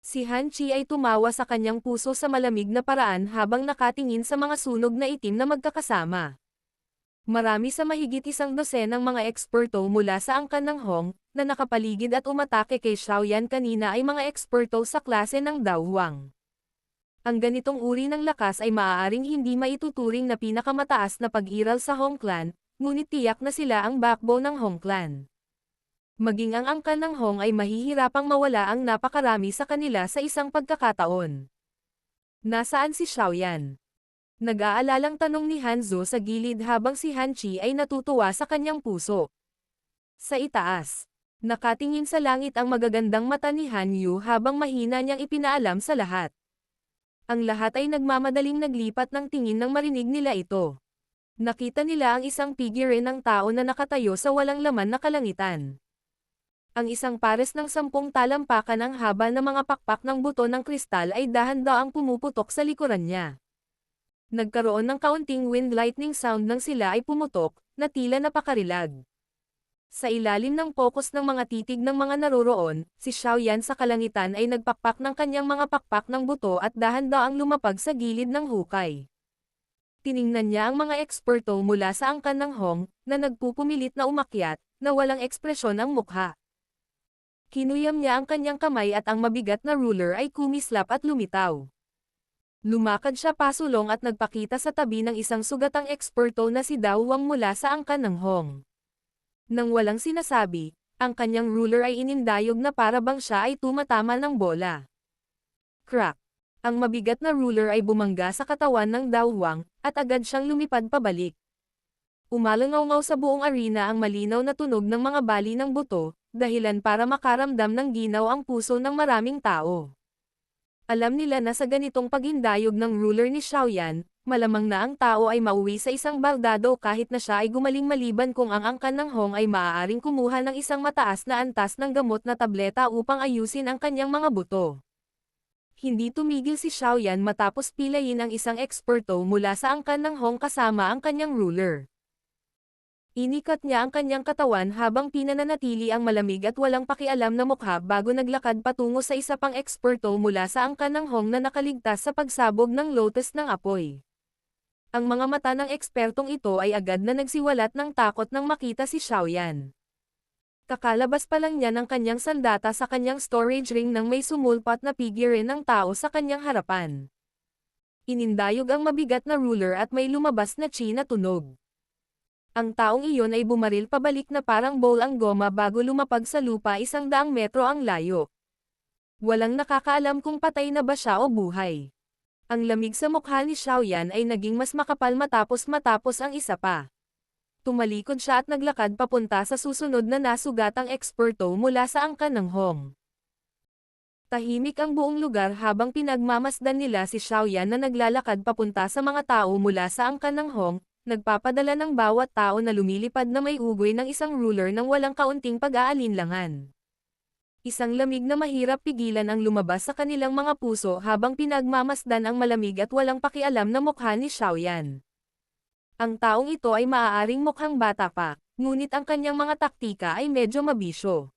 Si Han Chi ay tumawa sa kanyang puso sa malamig na paraan habang nakatingin sa mga sunog na itim na magkakasama. Marami sa mahigit 100 ng mga eksperto mula sa angkan ng Hong, na nakapaligid at umatake kay Xiaoyan kanina ay mga eksperto sa klase ng Dao Huang. Ang ganitong uri ng lakas ay maaaring hindi maituturing na pinakamataas na pag-iral sa Hong Clan, ngunit tiyak na sila ang backbone ng Hong Clan. Maging ang angkan ng Hong ay mahihirapang mawala ang napakarami sa kanila sa isang pagkakataon. Nasaan si Xiaoyan? Nag-aalalang tanong ni Hanzo sa gilid habang si Han Chi ay natutuwa sa kanyang puso. Sa itaas, nakatingin sa langit ang magagandang mata ni Han Yu habang mahina niyang ipinaalam sa lahat. Ang lahat ay nagmamadaling naglipat ng tingin nang marinig nila ito. Nakita nila ang isang figure ng tao na nakatayo sa walang laman na kalangitan. Ang isang pares ng 10 talampakan ang haba ng mga pakpak ng buto ng kristal ay dahan-daang pumuputok sa likuran niya. Nagkaroon ng kaunting wind lightning sound nang sila ay pumutok, na tila napakarilag. Sa ilalim ng focus ng mga titig ng mga naroroon, si Xiaoyan sa kalangitan ay nagpakpak ng kanyang mga pakpak ng buto at dahan-daang lumapag sa gilid ng hukay. Tiningnan niya ang mga eksperto mula sa angkan ng Hong, na nagpupumilit na umakyat, na walang ekspresyon ang mukha. Kinuyam niya ang kanyang kamay at ang mabigat na ruler ay kumislap at lumitaw. Lumakad siya pasulong at nagpakita sa tabi ng isang sugatang eksperto na si Dao Huang mula sa angkan ng Hong. Nang walang sinasabi, ang kanyang ruler ay inindayog na para bang siya ay tumatama ng bola. Crack! Ang mabigat na ruler ay bumangga sa katawan ng Dao Huang, at agad siyang lumipad pabalik. Umalangaw-ngaw sa buong arena ang malinaw na tunog ng mga bali ng buto, dahilan para makaramdam ng ginaw ang puso ng maraming tao. Alam nila na sa ganitong paghindayog ng ruler ni Xiaoyan, malamang na ang tao ay mauwi sa isang baldado kahit na siya ay gumaling maliban kung ang angkan ng Hong ay maaaring kumuha ng isang mataas na antas ng gamot na tableta upang ayusin ang kanyang mga buto. Hindi tumigil si Xiaoyan matapos pilayin ang isang eksperto mula sa angkan ng Hong kasama ang kanyang ruler. Inikat niya ang kanyang katawan habang pinananatili ang malamig at walang pakialam na mukha bago naglakad patungo sa isa pang eksperto mula sa angkan ng Hong na nakaligtas sa pagsabog ng lotus ng apoy. Ang mga mata ng ekspertong ito ay agad na nagsiwalat ng takot nang makita si Xiaoyan. Kakalabas pa lang niya ng kanyang sandata sa kanyang storage ring nang may sumulpat na figure ng tao sa kanyang harapan. Inindayog ang mabigat na ruler at may lumabas na chi na tunog. Ang taong iyon ay bumaril pabalik na parang bowl ang goma bago lumapag sa lupa 100 metro ang layo. Walang nakakaalam kung patay na ba siya o buhay. Ang lamig sa mukha ni Xiaoyan ay naging mas makapal matapos ang isa pa. Tumalikod siya at naglakad papunta sa susunod na nasugatang eksperto mula sa angkan ng Hong. Tahimik ang buong lugar habang pinagmamasdan nila si Xiaoyan na naglalakad papunta sa mga tao mula sa angkan ng Hong, nagpapadala ng bawat tao na lumilipad na may ugoy ng isang ruler nang walang kaunting pag-aalinlangan. Isang lamig na mahirap pigilan ang lumabas sa kanilang mga puso habang pinagmamasdan ang malamig at walang pakialam na mukha ni Xiaoyan. Ang taong ito ay maaaring mukhang bata pa, ngunit ang kanyang mga taktika ay medyo mabisyo.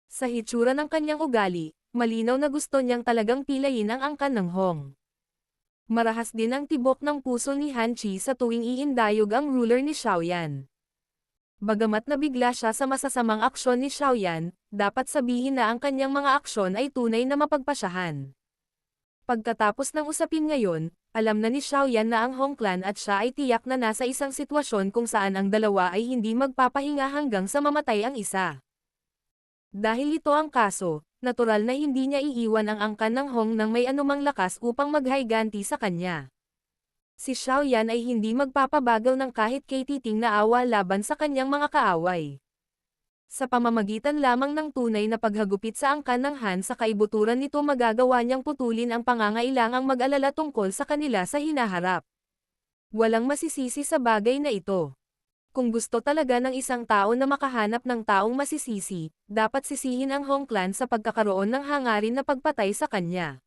Sa hitsura ng kanyang ugali, malinaw na gusto niyang talagang pilayin ang angkan ng Hong. Marahas din ang tibok ng puso ni Han Chi sa tuwing iindayog ang ruler ni Xiaoyan. Bagamat nabigla siya sa masasamang aksyon ni Xiaoyan, dapat sabihin na ang kanyang mga aksyon ay tunay na mapagpasyahan. Pagkatapos ng usapin ngayon, alam na ni Xiaoyan na ang Hong Clan at siya ay tiyak na nasa isang sitwasyon kung saan ang dalawa ay hindi magpapahinga hanggang sa mamatay ang isa. Dahil ito ang kaso, natural na hindi niya iiwan ang angkan ng Hong nang may anumang lakas upang maghayganti sa kanya. Si Xiaoyan ay hindi magpapabagal ng kahit kay titing na awa laban sa kanyang mga kaaway. Sa pamamagitan lamang ng tunay na paghagupit sa angkan ng Han sa kaibuturan nito magagawa niyang putulin ang pangangailangang mag-alala tungkol sa kanila sa hinaharap. Walang masisisi sa bagay na ito. Kung gusto talaga ng isang tao na makahanap ng taong masisisi, dapat sisihin ang Hong Clan sa pagkakaroon ng hangarin na pagpatay sa kanya.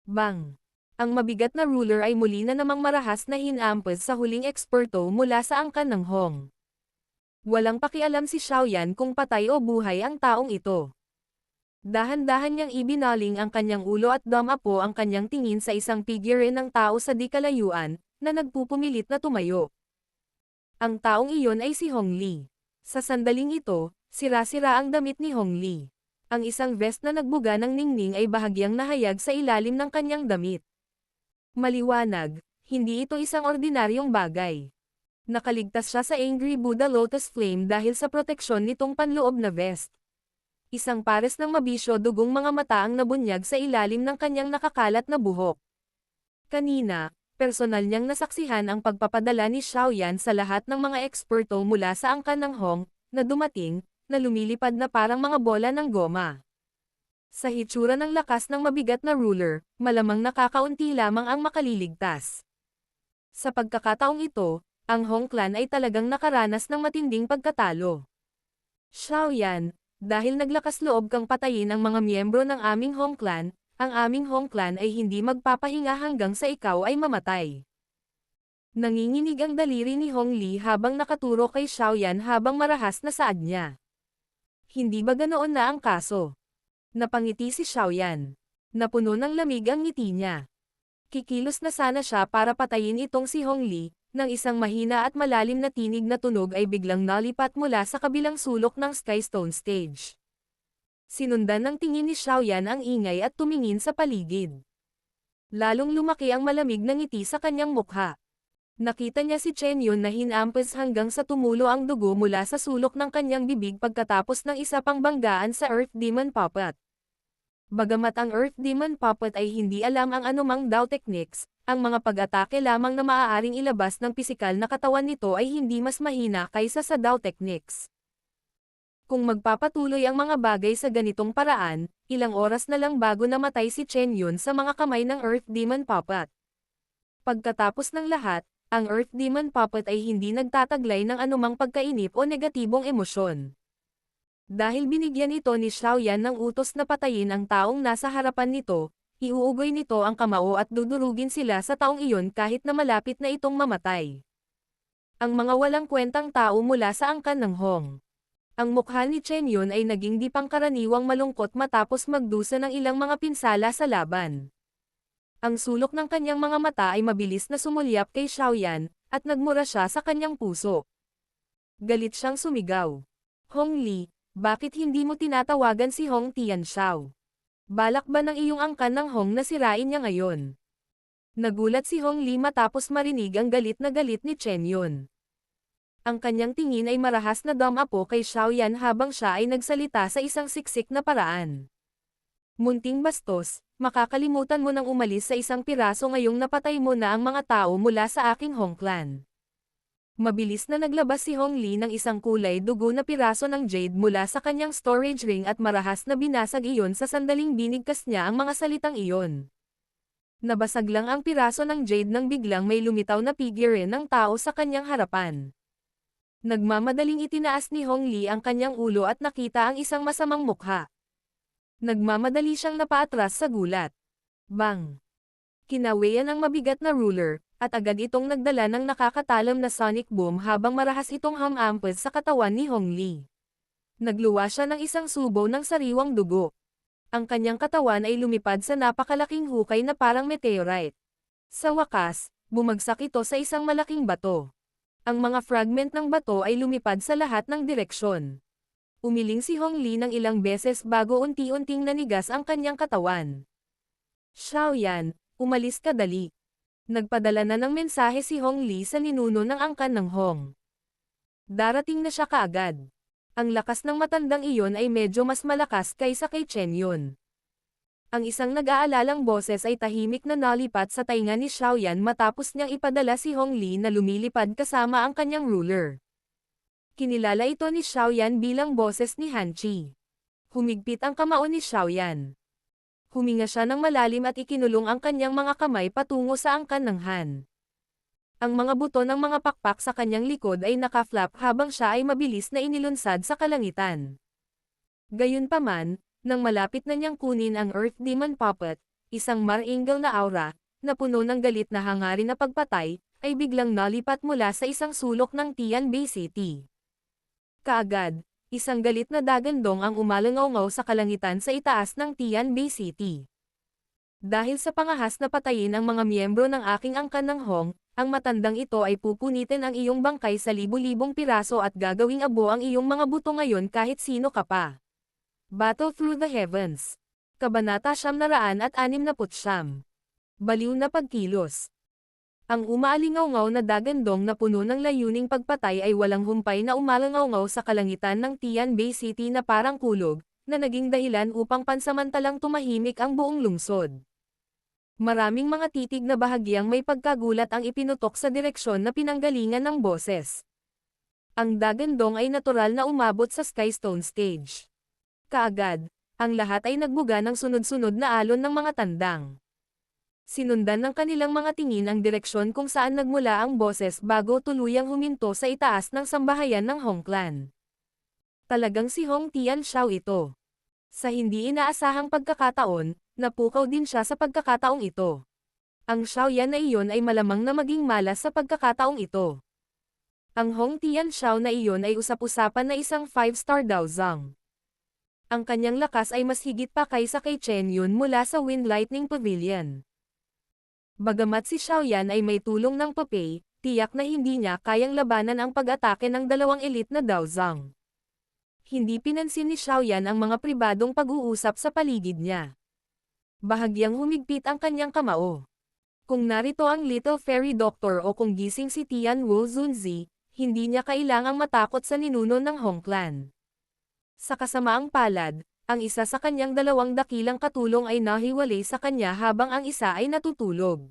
Bang! Ang mabigat na ruler ay muli na namang marahas na hinampas sa huling eksperto mula sa angkan ng Hong. Walang pakialam si Xiaoyan kung patay o buhay ang taong ito. Dahan-dahan niyang ibinaling ang kanyang ulo at dumapo ang kanyang tingin sa isang figure ng tao sa di kalayuan, na nagpupumilit na tumayo. Ang taong iyon ay si Hong Li. Sa sandaling ito, sira-sira ang damit ni Hong Li. Ang isang vest na nagbuga ng ningning ay bahagyang nahayag sa ilalim ng kanyang damit. Maliwanag, hindi ito isang ordinaryong bagay. Nakaligtas siya sa Angry Buddha Lotus Flame dahil sa proteksyon nitong panloob na vest. Isang pares ng mabisyo dugong mga mata ang nabunyag sa ilalim ng kanyang nakakalat na buhok. Kanina, personal niyang nasaksihan ang pagpapadala ni Xiaoyan sa lahat ng mga eksperto mula sa angkan ng Hong, na dumating, na lumilipad na parang mga bola ng goma. Sa hitsura ng lakas ng mabigat na ruler, malamang nakakaunti lamang ang makaliligtas. Sa pagkakataong ito, ang Hong Clan ay talagang nakaranas ng matinding pagkatalo. Xiaoyan, dahil naglakas loob kang patayin ang mga miyembro ng aming Hong Clan, ang aming Hong Clan ay hindi magpapahinga hanggang sa ikaw ay mamatay. Nanginginig ang daliri ni Hong Li habang nakaturo kay Xiaoyan habang marahas na saad niya. Hindi ba ganoon na ang kaso? Napangiti si Xiaoyan. Napuno ng lamig ang ngiti niya. Kikilos na sana siya para patayin itong si Hong Li, nang isang mahina at malalim na tinig na tunog ay biglang nalipat mula sa kabilang sulok ng Skystone Stage. Sinundan ng tingin ni Xiaoyan ang ingay at tumingin sa paligid. Lalong lumaki ang malamig na ngiti sa kanyang mukha. Nakita niya si Chen Yun na hinampas hanggang sa tumulo ang dugo mula sa sulok ng kanyang bibig pagkatapos ng isa pang banggaan sa Earth Demon Puppet. Bagamat ang Earth Demon Puppet ay hindi alam ang anumang Dao techniques, ang mga pag-atake lamang na maaaring ilabas ng pisikal na katawan nito ay hindi mas mahina kaysa sa Dao techniques. Kung magpapatuloy ang mga bagay sa ganitong paraan, ilang oras na lang bago namatay si Chen Yun sa mga kamay ng Earth Demon Puppet. Pagkatapos ng lahat, ang Earth Demon Puppet ay hindi nagtataglay ng anumang pagkainip o negatibong emosyon. Dahil binigyan ito ni Xiaoyan ng utos na patayin ang taong nasa harapan nito, iuugoy nito ang kamao at dudurugin sila sa taong iyon kahit na malapit na itong mamatay. Ang mga walang kwentang tao mula sa angkan ng Hong. Ang mukha ni Chen Yun ay naging di pangkaraniwang malungkot matapos magdusa ng ilang mga pinsala sa laban. Ang sulok ng kanyang mga mata ay mabilis na sumulyap kay Xiaoyan, at nagmura siya sa kanyang puso. Galit siyang sumigaw. Hong Li, bakit hindi mo tinatawagan si Hong Tianxiao? Balak ba ng iyong angkan ng Hong na sirain niya ngayon? Nagulat si Hong Li matapos marinig ang galit ni Chen Yun. Ang kanyang tingin ay marahas na dumapo kay Xiaoyan habang siya ay nagsalita sa isang siksik na paraan. Munting bastos, makakalimutan mo nang umalis sa isang piraso ngayong napatay mo na ang mga tao mula sa aking Hong Clan. Mabilis na naglabas si Hong Li ng isang kulay dugo na piraso ng jade mula sa kanyang storage ring at marahas na binasag iyon sa sandaling binigkas niya ang mga salitang iyon. Nabasag lang ang piraso ng jade nang biglang may lumitaw na figure ng tao sa kanyang harapan. Nagmamadaling itinaas ni Hong Li ang kanyang ulo at nakita ang isang masamang mukha. Nagmamadali siyang napaatras sa gulat. Bang! Kinawayan ang mabigat na ruler, at agad itong nagdala ng nakakatalam na sonic boom habang marahas itong hamampas sa katawan ni Hong Li. Nagluwa siya ng isang subo ng sariwang dugo. Ang kanyang katawan ay lumipad sa napakalaking hukay na parang meteorite. Sa wakas, bumagsak ito sa isang malaking bato. Ang mga fragment ng bato ay lumipad sa lahat ng direksyon. Umiling si Hong Li ng ilang beses bago unti-unting nanigas ang kanyang katawan. Xiaoyan, umalis ka dali. Nagpadala na ng mensahe si Hong Li sa ninuno ng angkan ng Hong. Darating na siya kaagad. Ang lakas ng matandang iyon ay medyo mas malakas kaysa kay Chen Yun. Ang isang nag-aalalang boses ay tahimik na nalipat sa tainga ni Xiaoyan matapos niyang ipadala si Hong Li na lumilipad kasama ang kanyang ruler. Kinilala ito ni Xiaoyan bilang boses ni Han Qi. Humigpit ang kamao ni Xiaoyan. Huminga siya ng malalim at ikinulong ang kanyang mga kamay patungo sa angkan ng Han. Ang mga buto ng mga pakpak sa kanyang likod ay naka-flap habang siya ay mabilis na inilunsad sa kalangitan. Gayunpaman, nang malapit na niyang kunin ang Earth Demon Puppet, isang mar-angel na aura, na puno ng galit na hangarin na pagpatay, ay biglang nalipat mula sa isang sulok ng Tianbei City. Kaagad, Isang galit na dagandong ang umalangaw sa kalangitan sa itaas ng Tianbei City. Dahil sa pangahas na patayin ang mga miyembro ng aking angkan ng Hong, ang matandang ito ay pupunitin ang iyong bangkay sa libu-libong piraso at gagawing abo ang iyong mga buto ngayon kahit sino ka pa. Battle Through the Heavens. Kabanata 969. Baliw na pagkilos. Ang umaalingaw na dagandong na puno ng layuning pagpatay ay walang humpay na umalangaw sa kalangitan ng Tianbei City na parang kulog, na naging dahilan upang pansamantalang tumahimik ang buong lungsod. Maraming mga titig na bahagyang may pagkagulat ang ipinutok sa direksyon na pinanggalingan ng boses. Ang dagandong ay natural na umabot sa Skystone Stage. Kaagad, ang lahat ay nagbuga ng sunod-sunod na alon ng mga tandang. Sinundan ng kanilang mga tingin ang direksyon kung saan nagmula ang boses bago tuluyang huminto sa itaas ng sambahayan ng Hong Clan. Talagang si Hong Tianxiao ito. Sa hindi inaasahang pagkakataon, napukaw din siya sa pagkakataong ito. Ang Xiaoyan na iyon ay malamang na maging malas sa pagkakataong ito. Ang Hong Tianxiao na iyon ay usap-usapan na isang 5-star Daozang. Ang kanyang lakas ay mas higit pa kaysa kay Chen Yun mula sa Wind Lightning Pavilion. Bagamat si Xiaoyan ay may tulong ng Popeye, tiyak na hindi niya kayang labanan ang pag-atake ng dalawang elite na Daozang. Hindi pinansin ni Xiaoyan ang mga pribadong pag-uusap sa paligid niya. Bahagyang humigpit ang kanyang kamao. Kung narito ang Little Fairy Doctor o kung gising si Tian Wu Zunzi, hindi niya kailangang matakot sa ninuno ng Hong Clan. Sa kasamaang palad, ang isa sa kanyang dalawang dakilang katulong ay nahiwalay sa kanya habang ang isa ay natutulog.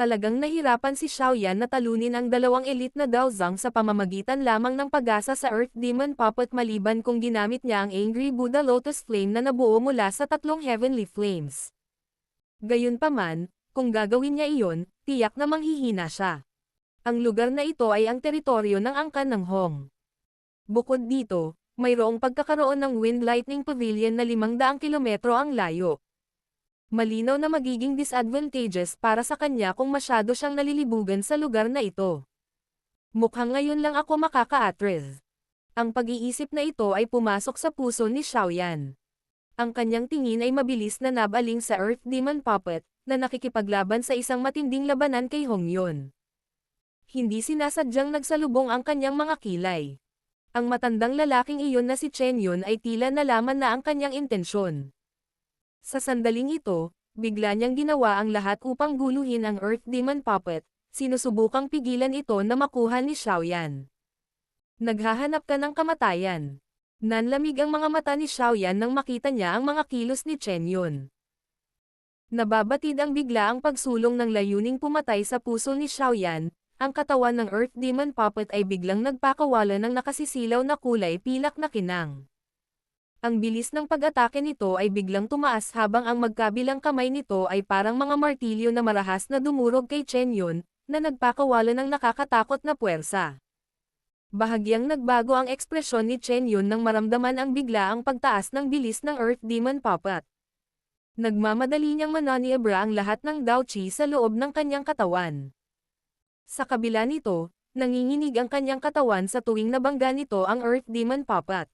Talagang nahirapan si Xiaoyan na talunin ang dalawang elite na Daozang sa pamamagitan lamang ng pag-asa sa Earth Demon Puppet maliban kung ginamit niya ang Angry Buddha Lotus Flame na nabuo mula sa 3 Heavenly Flames. Gayunpaman, kung gagawin niya iyon, tiyak na manghihina siya. Ang lugar na ito ay ang teritoryo ng angkan ng Hong. Bukod dito, mayroong pagkakaroon ng Wind Lightning Pavilion na 500 kilometro ang layo. Malinaw na magiging disadvantageous para sa kanya kung masyado siyang nalilibugan sa lugar na ito. Mukhang ngayon lang ako makaka-atres. Ang pag-iisip na ito ay pumasok sa puso ni Xiaoyan. Ang kanyang tingin ay mabilis na nabaling sa Earth Demon Puppet, na nakikipaglaban sa isang matinding labanan kay Hong Yun. Hindi sinasadyang nagsalubong ang kanyang mga kilay. Ang matandang lalaking iyon na si Chen Yun ay tila nalaman na ang kanyang intensyon. Sa sandaling ito, bigla niyang ginawa ang lahat upang guluhin ang Earth Demon Puppet, sinusubukang pigilan ito na makuha ni Xiaoyan. Naghahanap ka ng kamatayan. Nanlamig ang mga mata ni Xiaoyan nang makita niya ang mga kilos ni Chen Yun. Nababatid ang biglaang pagsulong ng layuning pumatay sa puso ni Xiaoyan. Ang katawan ng Earth Demon Puppet ay biglang nagpakawala ng nakasisilaw na kulay pilak na kinang. Ang bilis ng pag-atake nito ay biglang tumaas habang ang magkabilang kamay nito ay parang mga martilyo na marahas na dumurog kay Chen Yun, na nagpakawala ng nakakatakot na puwersa. Bahagyang nagbago ang ekspresyon ni Chen Yun nang maramdaman ang biglaang pagtaas ng bilis ng Earth Demon Puppet. Nagmamadali niyang mananiebra ang lahat ng Dao Qi sa loob ng kanyang katawan. Sa kabila nito, nanginginig ang kanyang katawan sa tuwing nabangga nito ang Earth Demon Puppet.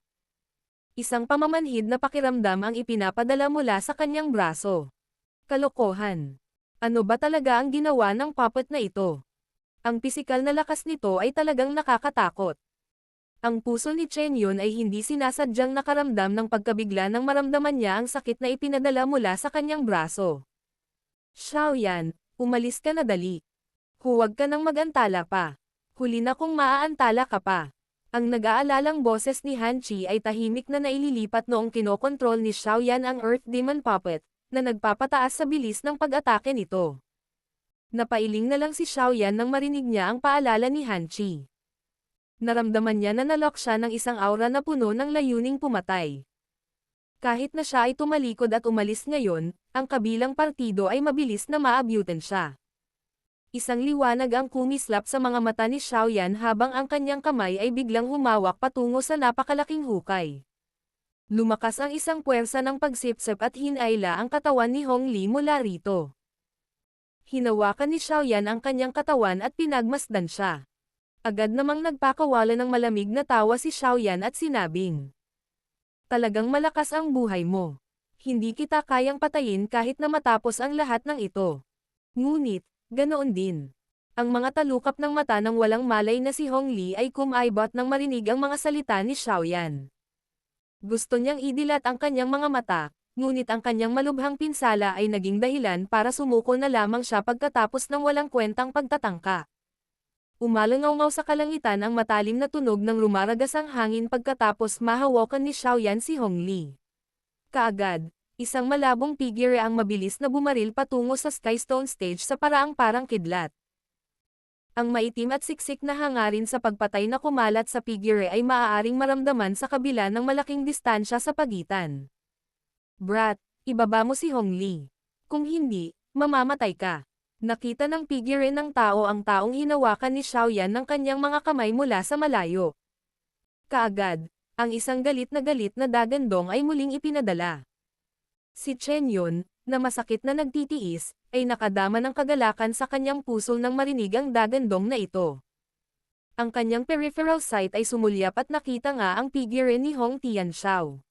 Isang pamamanhid na pakiramdam ang ipinapadala mula sa kanyang braso. Kalokohan. Ano ba talaga ang ginawa ng puppet na ito? Ang pisikal na lakas nito ay talagang nakakatakot. Ang puso ni Chen Yun ay hindi sinasadyang nakaramdam ng pagkabigla nang maramdaman niya ang sakit na ipinadala mula sa kanyang braso. Xiaoyan, umalis ka na dali. Huwag ka nang mag-antala pa. Huli na kung maaantala ka pa. Ang nag-aalalang boses ni Han Chi ay tahimik na naililipat noong kinokontrol ni Xiaoyan ang Earth Demon Puppet, na nagpapataas sa bilis ng pag-atake nito. Napailing na lang si Xiaoyan nang marinig niya ang paalala ni Han Chi. Naramdaman niya na nalock siya ng isang aura na puno ng layuning pumatay. Kahit na siya ay tumalikod at umalis ngayon, ang kabilang partido ay mabilis na maabutan siya. Isang liwanag ang kumislap sa mga mata ni Xiaoyan habang ang kanyang kamay ay biglang humawak patungo sa napakalaking hukay. Lumakas ang isang puwersa ng pagsipsip at hinayla ang katawan ni Hong Li mula rito. Hinawakan ni Xiaoyan ang kanyang katawan at pinagmasdan siya. Agad namang nagpakawala ng malamig na tawa si Xiaoyan at sinabing, "Talagang malakas ang buhay mo. Hindi kita kayang patayin kahit na matapos ang lahat ng ito." Ngunit, ganoon din. Ang mga talukap ng mata ng walang malay na si Hong Li ay kumaibot nang marinig ang mga salita ni Xiaoyan. Gusto niyang idilat ang kanyang mga mata, ngunit ang kanyang malubhang pinsala ay naging dahilan para sumuko na lamang siya pagkatapos ng walang kwentang pagtatangka. Umalangaw sa kalangitan ang matalim na tunog ng rumaragas ang hangin pagkatapos mahawakan ni Xiaoyan si Hong Li. Kaagad, isang malabong figure ang mabilis na bumaril patungo sa Skystone Stage sa paraang parang kidlat. Ang maitim at siksik na hangarin sa pagpatay na kumalat sa figure ay maaaring maramdaman sa kabila ng malaking distansya sa pagitan. "Brat, ibaba mo si Hong Li. Kung hindi, mamamatay ka." Nakita ng figure ng tao ang taong hinawakan ni Xiaoyan ng kanyang mga kamay mula sa malayo. Kaagad, ang isang galit na dagandong ay muling ipinadala. Si Chen Yun, na masakit na nagtitiis, ay nakadama ng kagalakan sa kanyang puso nang marinig ang dagandong na ito. Ang kanyang peripheral sight ay sumulyap at nakita nga ang figure ni Hong Tianxiao.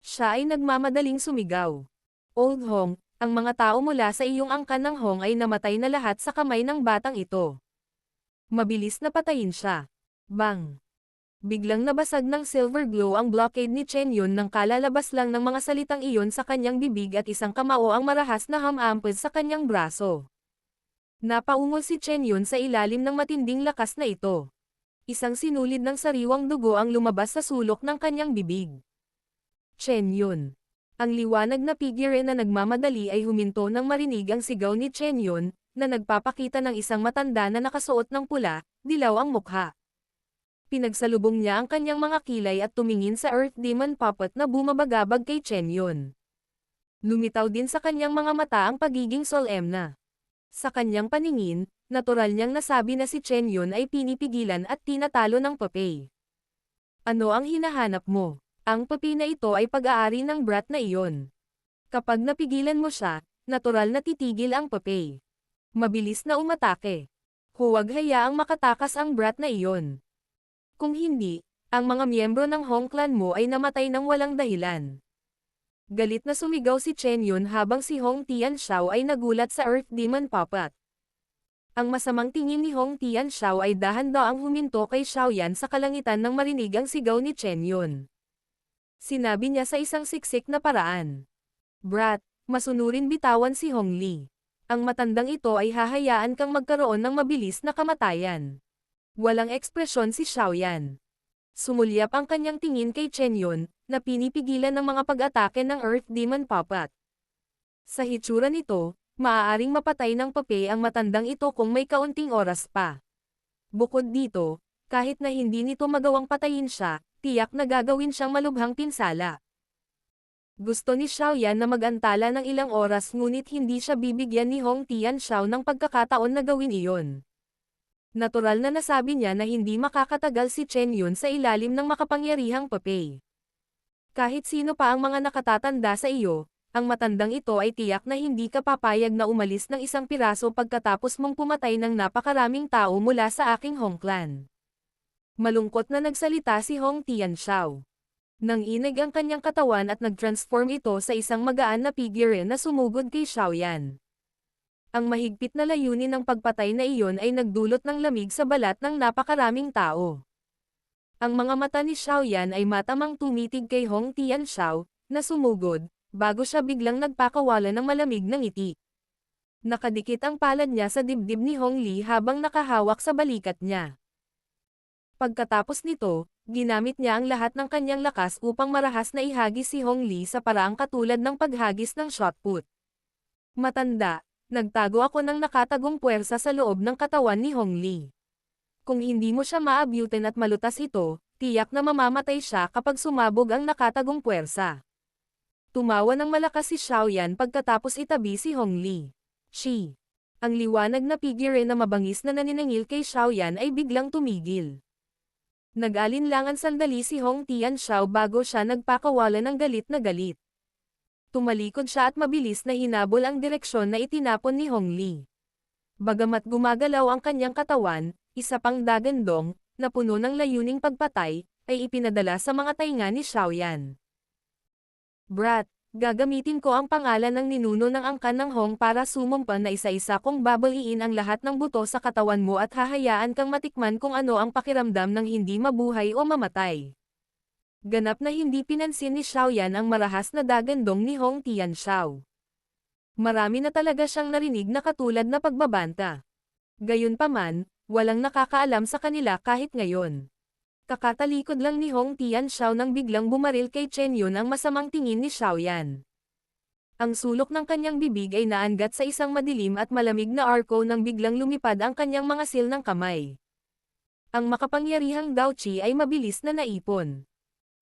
Siya ay nagmamadaling sumigaw, "Old Hong, ang mga tao mula sa iyong angkan ng Hong ay namatay na lahat sa kamay ng batang ito." Mabilis na patayin siya. Bang! Biglang nabasag ng silver glow ang blockade ni Chen Yun nang kalalabas lang ng mga salitang iyon sa kanyang bibig at isang kamao ang marahas na hamampad sa kanyang braso. Napaungol si Chen Yun sa ilalim ng matinding lakas na ito. Isang sinulid ng sariwang dugo ang lumabas sa sulok ng kanyang bibig. Chen Yun. Ang liwanag na figure na nagmamadali ay huminto nang marinig ang sigaw ni Chen Yun, na nagpapakita ng isang matanda na nakasuot ng pula, dilaw ang mukha. Pinagsalubong niya ang kanyang mga kilay at tumingin sa Earth Demon Puppet na bumabagabag kay Chen Yun. Lumitaw din sa kanyang mga mata ang pagiging solemna. Sa kanyang paningin, natural niyang nasabi na si Chen Yun ay pinipigilan at tinatalo ng papay. "Ano ang hinahanap mo? Ang papi na ito ay pag-aari ng brat na iyon. Kapag napigilan mo siya, natural na titigil ang papay. Mabilis na umatake. Huwag hayaang makatakas ang brat na iyon. Kung hindi, ang mga miyembro ng Hong Clan mo ay namatay ng walang dahilan." Galit na sumigaw si Chen Yun habang si Hong Tianxiao ay nagulat sa Earth Demon Puppet. Ang masamang tingin ni Hong Tianxiao ay dahan-daang huminto kay Xiaoyan sa kalangitan nang marinig ang sigaw ni Chen Yun. Sinabi niya sa isang siksik na paraan, "Brat, masunurin bitawan si Hong Li. Ang matandang ito ay hahayaan kang magkaroon ng mabilis na kamatayan." Walang ekspresyon si Xiaoyan. Sumulyap ang kanyang tingin kay Chen Yun, na pinipigilan ng mga pag-atake ng Earth Demon Puppet. Sa hitsura nito, maaaring mapatay ng papay ang matandang ito kung may kaunting oras pa. Bukod dito, kahit na hindi nito magawang patayin siya, tiyak na gagawin siyang malubhang pinsala. Gusto ni Xiaoyan na mag-antala ng ilang oras ngunit hindi siya bibigyan ni Hong Tianxiao ng pagkakataon na gawin iyon. Natural na nasabi niya na hindi makakatagal si Chen Yun sa ilalim ng makapangyarihang papay. Kahit sino pa ang mga nakatatanda sa iyo, ang matandang ito ay tiyak na hindi ka papayag na umalis ng isang piraso pagkatapos mong pumatay ng napakaraming tao mula sa aking Hong Clan. Malungkot na nagsalita si Hong Tianxiao. Nanginig ang kanyang katawan at nag-transform ito sa isang magaan na figure na sumugod kay Xiaoyan. Ang mahigpit na layunin ng pagpatay na iyon ay nagdulot ng lamig sa balat ng napakaraming tao. Ang mga mata ni Xiaoyan ay matamang tumitig kay Hong Tianxiao, na sumugod, bago siya biglang nagpakawala ng malamig na ngiti. Nakadikit ang palad niya sa dibdib ni Hong Li habang nakahawak sa balikat niya. Pagkatapos nito, ginamit niya ang lahat ng kanyang lakas upang marahas na ihagis si Hong Li sa paraang katulad ng paghagis ng shot put. "Matanda, nagtago ako ng nakatagong puwersa sa loob ng katawan ni Hong Li. Kung hindi mo siya maabutin at malutas ito, tiyak na mamamatay siya kapag sumabog ang nakatagong puwersa." Tumawa ng malakas si Xiaoyan pagkatapos itabi si Hong Li. "Shi." Ang liwanag na figure na mabangis na naniningil kay Xiaoyan ay biglang tumigil. Nag-alinlangan sandali si Hong Tianxiao bago siya nagpakawala ng galit na galit. Tumalikod siya at mabilis na hinabol ang direksyon na itinapon ni Hong Li. Bagamat gumagalaw ang kanyang katawan, Isa pang dagandong, na puno ng layuning pagpatay, ay ipinadala sa mga tainga ni Xiaoyan. Brat, gagamitin ko ang pangalan ng ninuno ng angkan ng Hong para sumumpa na isa-isa kong babaliin ang lahat ng buto sa katawan mo at hahayaan kang matikman kung ano ang pakiramdam ng hindi mabuhay o mamatay. Ganap na hindi pinansin ni Xiaoyan ang marahas na dagandong ni Hong Tianxiao. Marami na talaga siyang narinig na katulad na pagbabanta. Gayunpaman, walang nakakaalam sa kanila kahit ngayon. Kakatalikod lang ni Hong Tianxiao nang biglang bumaril kay Chen Yun ang masamang tingin ni Xiaoyan. Ang sulok ng kanyang bibig ay naangat sa isang madilim at malamig na arko nang biglang lumipad ang kanyang mga sil ng kamay. Ang makapangyarihang Dao Qi ay mabilis na naipon.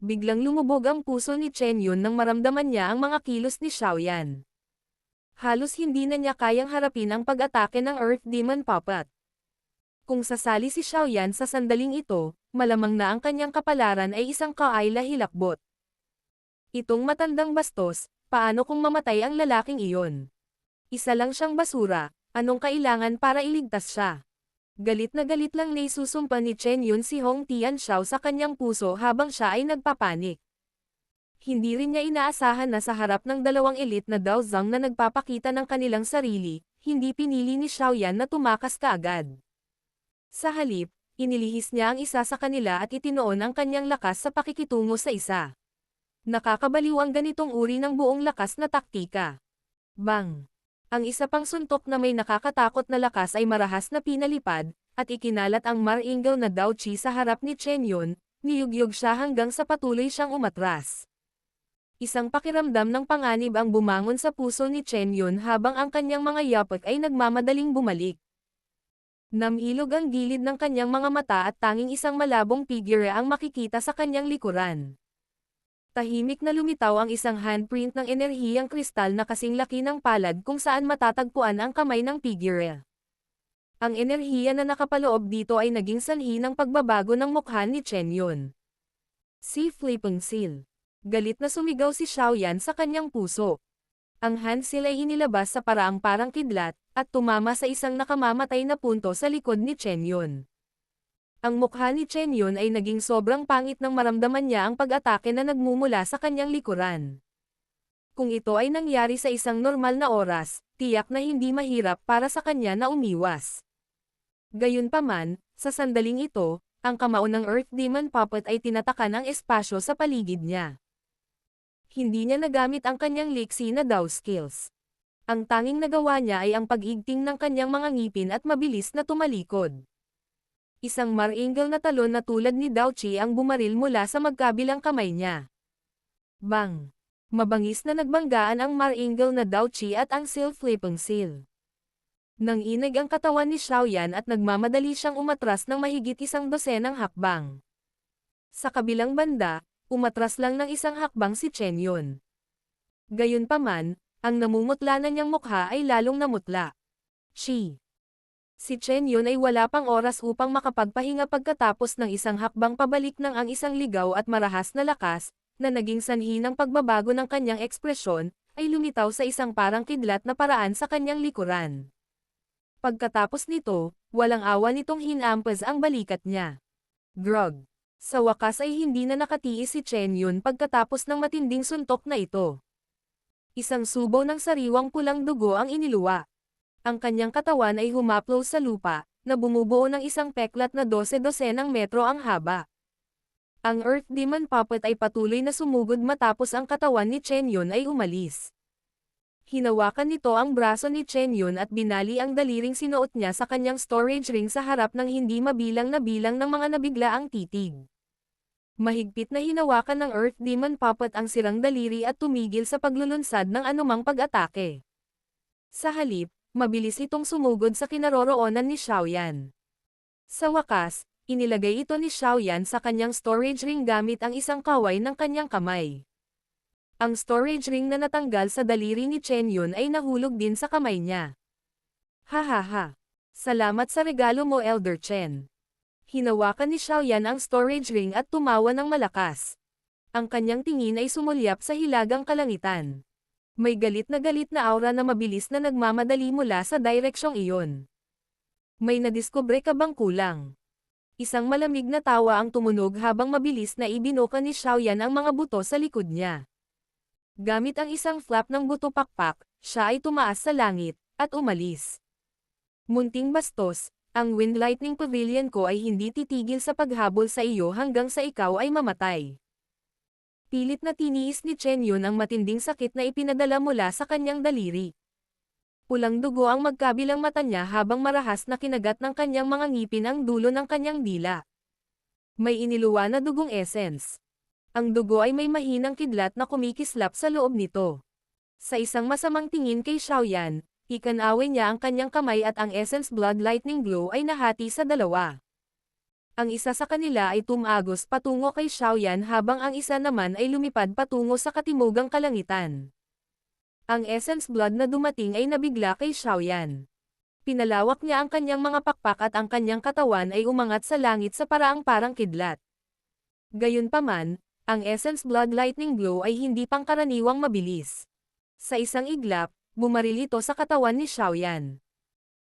Biglang lumubog ang puso ni Chen Yun nang maramdaman niya ang mga kilos ni Xiaoyan. Halos hindi na niya kayang harapin ang pag-atake ng Earth Demon Puppet. Kung sasali si Xiaoyan sa sandaling ito, malamang na ang kanyang kapalaran ay isang kaayla hilakbot. Itong matandang bastos, paano kung mamatay ang lalaking iyon? Isa lang siyang basura, anong kailangan para iligtas siya? Galit na galit lang naisusumpa ni Chen Yun si Hong Tianxiao sa kanyang puso habang siya ay nagpapanik. Hindi rin niya inaasahan na sa harap ng dalawang elite na Daozang na nagpapakita ng kanilang sarili, hindi pinili ni Xiaoyan na tumakas kaagad. Sa halip, inilihis niya ang isa sa kanila at itinoon ang kanyang lakas sa pakikitungo sa isa. Nakakabaliw ang ganitong uri ng buong lakas na taktika. Bang! Ang isa pang suntok na may nakakatakot na lakas ay marahas na pinalipad, at ikinalat ang maringaw na Dao Qi sa harap ni Chen Yun, niyugyug siya hanggang sa patuloy siyang umatras. Isang pakiramdam ng panganib ang bumangon sa puso ni Chen Yun habang ang kanyang mga yapak ay nagmamadaling bumalik. Namilog ang gilid ng kanyang mga mata at tanging isang malabong figure ang makikita sa kanyang likuran. Tahimik na lumitaw ang isang handprint ng enerhiyang kristal na kasing laki ng palad kung saan matatagpuan ang kamay ng figure. Ang enerhiya na nakapaloob dito ay naging sanhi ng pagbabago ng mukha ni Chen Yun. Si Flipping Seal. Galit na sumigaw si Xiaoyan sa kanyang puso. Ang hand seal ay inilabas sa paraang parang kidlat, at tumama sa isang nakamamatay na punto sa likod ni Chen Yun. Ang mukha ni Chen Yun ay naging sobrang pangit nang maramdaman niya ang pag-atake na nagmumula sa kanyang likuran. Kung ito ay nangyari sa isang normal na oras, tiyak na hindi mahirap para sa kanya na umiwas. Gayunpaman, sa sandaling ito, ang kamao ng Earth Demon Puppet ay tinatakan ang espasyo sa paligid niya. Hindi niya nagamit ang kanyang liksi na Dao skills. Ang tanging nagawa niya ay ang pag-igting ng kanyang mga ngipin at mabilis na tumalikod. Isang maringal na talon na tulad ni Dao Qi ang bumaril mula sa magkabilang kamay niya. Bang! Mabangis na nagbanggaan ang maringal na Dao Qi at ang Flipping Seal. Nang inig ang katawan ni Xiaoyan at nagmamadali siyang umatras ng mahigit 100 hakbang. Sa kabilang banda, umatras lang ng isang hakbang si Chen Yun. Gayunpaman, ang namumutla na niyang mukha ay lalong namutla. Si Chen Yun ay wala pang oras upang makapagpahinga pagkatapos ng isang hakbang pabalik ng ang isang ligaw at marahas na lakas, na naging sanhi ng pagbabago ng kanyang ekspresyon, ay lumitaw sa isang parang kidlat na paraan sa kanyang likuran. Pagkatapos nito, walang awa nitong hinampas ang balikat niya. Grog! Sa wakas ay hindi na nakatiis si Chen Yun pagkatapos ng matinding suntok na ito. Isang subo ng sariwang pulang dugo ang iniluwa. Ang kanyang katawan ay humaplo sa lupa, na bumubuo ng isang peklat na 12-12 metro ang haba. Ang Earth Demon Puppet ay patuloy na sumugod matapos ang katawan ni Chen Yun ay umalis. Hinawakan nito ang braso ni Chen Yun at binali ang daliring sinuot niya sa kanyang storage ring sa harap ng hindi mabilang na bilang ng mga nabiglaang titig. Mahigpit na hinawakan ng Earth Demon Puppet ang sirang daliri at tumigil sa paglulunsad ng anumang pag-atake. Sa halip, mabilis itong sumugod sa kinaroroonan ni Xiaoyan. Sa wakas, inilagay ito ni Xiaoyan sa kanyang storage ring gamit ang isang kaway ng kanyang kamay. Ang storage ring na natanggal sa daliri ni Chen Yun ay nahulog din sa kamay niya. Hahaha! Salamat sa regalo mo, Elder Chen. Hinawakan ni Xiaoyan ang storage ring at tumawa ng malakas. Ang kanyang tingin ay sumulyap sa hilagang kalangitan. May galit na aura na mabilis na nagmamadali mula sa direksyong iyon. May nadiskubre ka bang kulang? Isang malamig na tawa ang tumunog habang mabilis na ibinoka ni Xiaoyan ang mga buto sa likod niya. Gamit ang isang flap ng buto pakpak, siya ay tumaas sa langit, at umalis. Munting bastos, ang Wind Lightning Pavilion ko ay hindi titigil sa paghabol sa iyo hanggang sa ikaw ay mamatay. Pilit na tiniis ni Chen Yun ang matinding sakit na ipinadala mula sa kanyang daliri. Pulang dugo ang magkabilang mata niya habang marahas na kinagat ng kanyang mga ngipin ang dulo ng kanyang dila. May iniluwa na dugong essence. Ang dugo ay may mahinang kidlat na kumikislap sa loob nito. Sa isang masamang tingin kay Xiaoyan, ikanaway niya ang kanyang kamay at ang essence blood lightning glow ay nahati sa dalawa. Ang isa sa kanila ay tumagos patungo kay Xiaoyan habang ang isa naman ay lumipad patungo sa katimugang kalangitan. Ang essence blood na dumating ay nabigla kay Xiaoyan. Pinalawak niya ang kanyang mga pakpak at ang kanyang katawan ay umangat sa langit sa paraang parang kidlat. Gayunpaman, ang essence blood lightning glow ay hindi pangkaraniwang mabilis. Sa isang iglap, bumaril ito sa katawan ni Xiaoyan.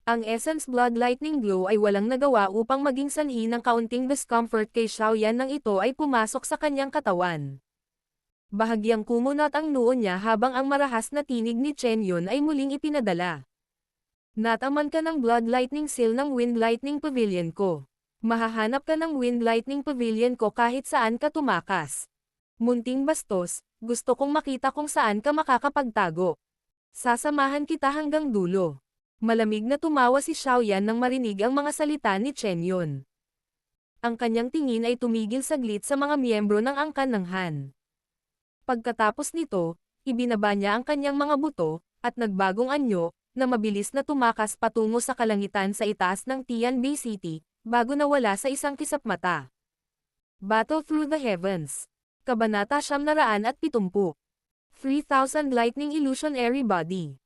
Ang essence blood lightning glow ay walang nagawa upang maging sanhi ng kaunting discomfort kay Xiaoyan nang ito ay pumasok sa kanyang katawan. Bahagyang kumunot ang noo niya habang ang marahas na tinig ni Chen Yun ay muling ipinadala. Nataman ka ng blood lightning seal ng Wind Lightning Pavilion ko. Mahahanap ka ng Wind Lightning Pavilion ko kahit saan ka tumakas. Munting bastos, gusto kong makita kung saan ka makakapagtago. Sasamahan kita hanggang dulo. Malamig na tumawa si Xiaoyan nang marinig ang mga salita ni Chen Yun. Ang kanyang tingin ay tumigil saglit sa mga miyembro ng angkan ng Han. Pagkatapos nito, ibinaba niya ang kanyang mga buto, at nagbagong anyo, na mabilis na tumakas patungo sa kalangitan sa itaas ng Tianbei City, bago nawala sa isang kisap mata. Battle Through the Heavens. Kabanata 970. 3,000 Lightning Illusionary Body.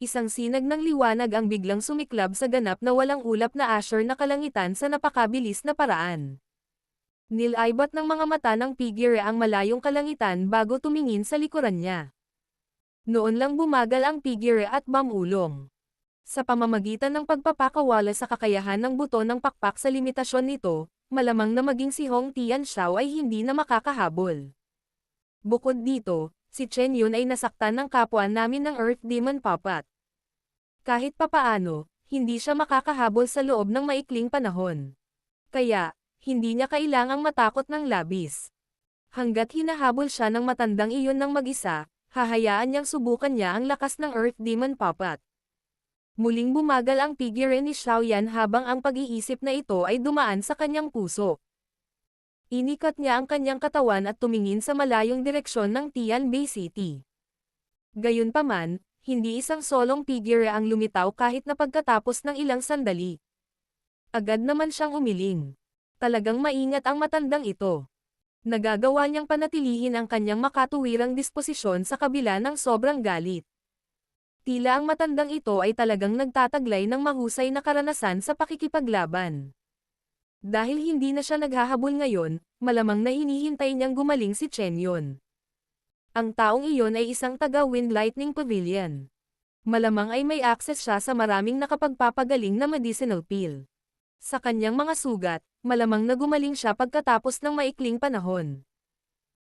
Isang sinag ng liwanag ang biglang sumiklab sa ganap na walang ulap na asher na kalangitan sa napakabilis na paraan. Nilaybot ng mga mata ng figure ang malayong kalangitan bago tumingin sa likuran niya. Noon lang bumagal ang figure at bumulong. Sa pamamagitan ng pagpapakawala sa kakayahan ng buto ng pakpak sa limitasyon nito, malamang na maging si Hong Tianxiao ay hindi na makakahabol. Bukod dito, si Chen Yun ay nasaktan ng kapwa namin ng Earth Demon Puppet. Kahit papaano, hindi siya makakahabol sa loob ng maikling panahon. Kaya, hindi niya kailangang matakot ng labis. Hanggat hinahabol siya ng matandang iyon ng mag-isa, hahayaan niyang subukan niya ang lakas ng Earth Demon Puppet. Muling bumagal ang figure ni Xiaoyan habang ang pag-iisip na ito ay dumaan sa kanyang puso. Inikat niya ang kanyang katawan at tumingin sa malayong direksyon ng Tianbei City. Gayunpaman, hindi isang solong figure ang lumitaw kahit na pagkatapos ng ilang sandali. Agad naman siyang umiling. Talagang maingat ang matandang ito. Nagagawa niyang panatilihin ang kanyang makatuwirang disposisyon sa kabila ng sobrang galit. Tila ang matandang ito ay talagang nagtataglay ng mahusay na karanasan sa pakikipaglaban. Dahil hindi na siya naghahabol ngayon, malamang na hinihintay niyang gumaling si Chen Yun. Ang taong iyon ay isang taga-Wind Lightning Pavilion. Malamang ay may access siya sa maraming nakapagpapagaling na medicinal pill. Sa kanyang mga sugat, malamang na gumaling siya pagkatapos ng maikling panahon.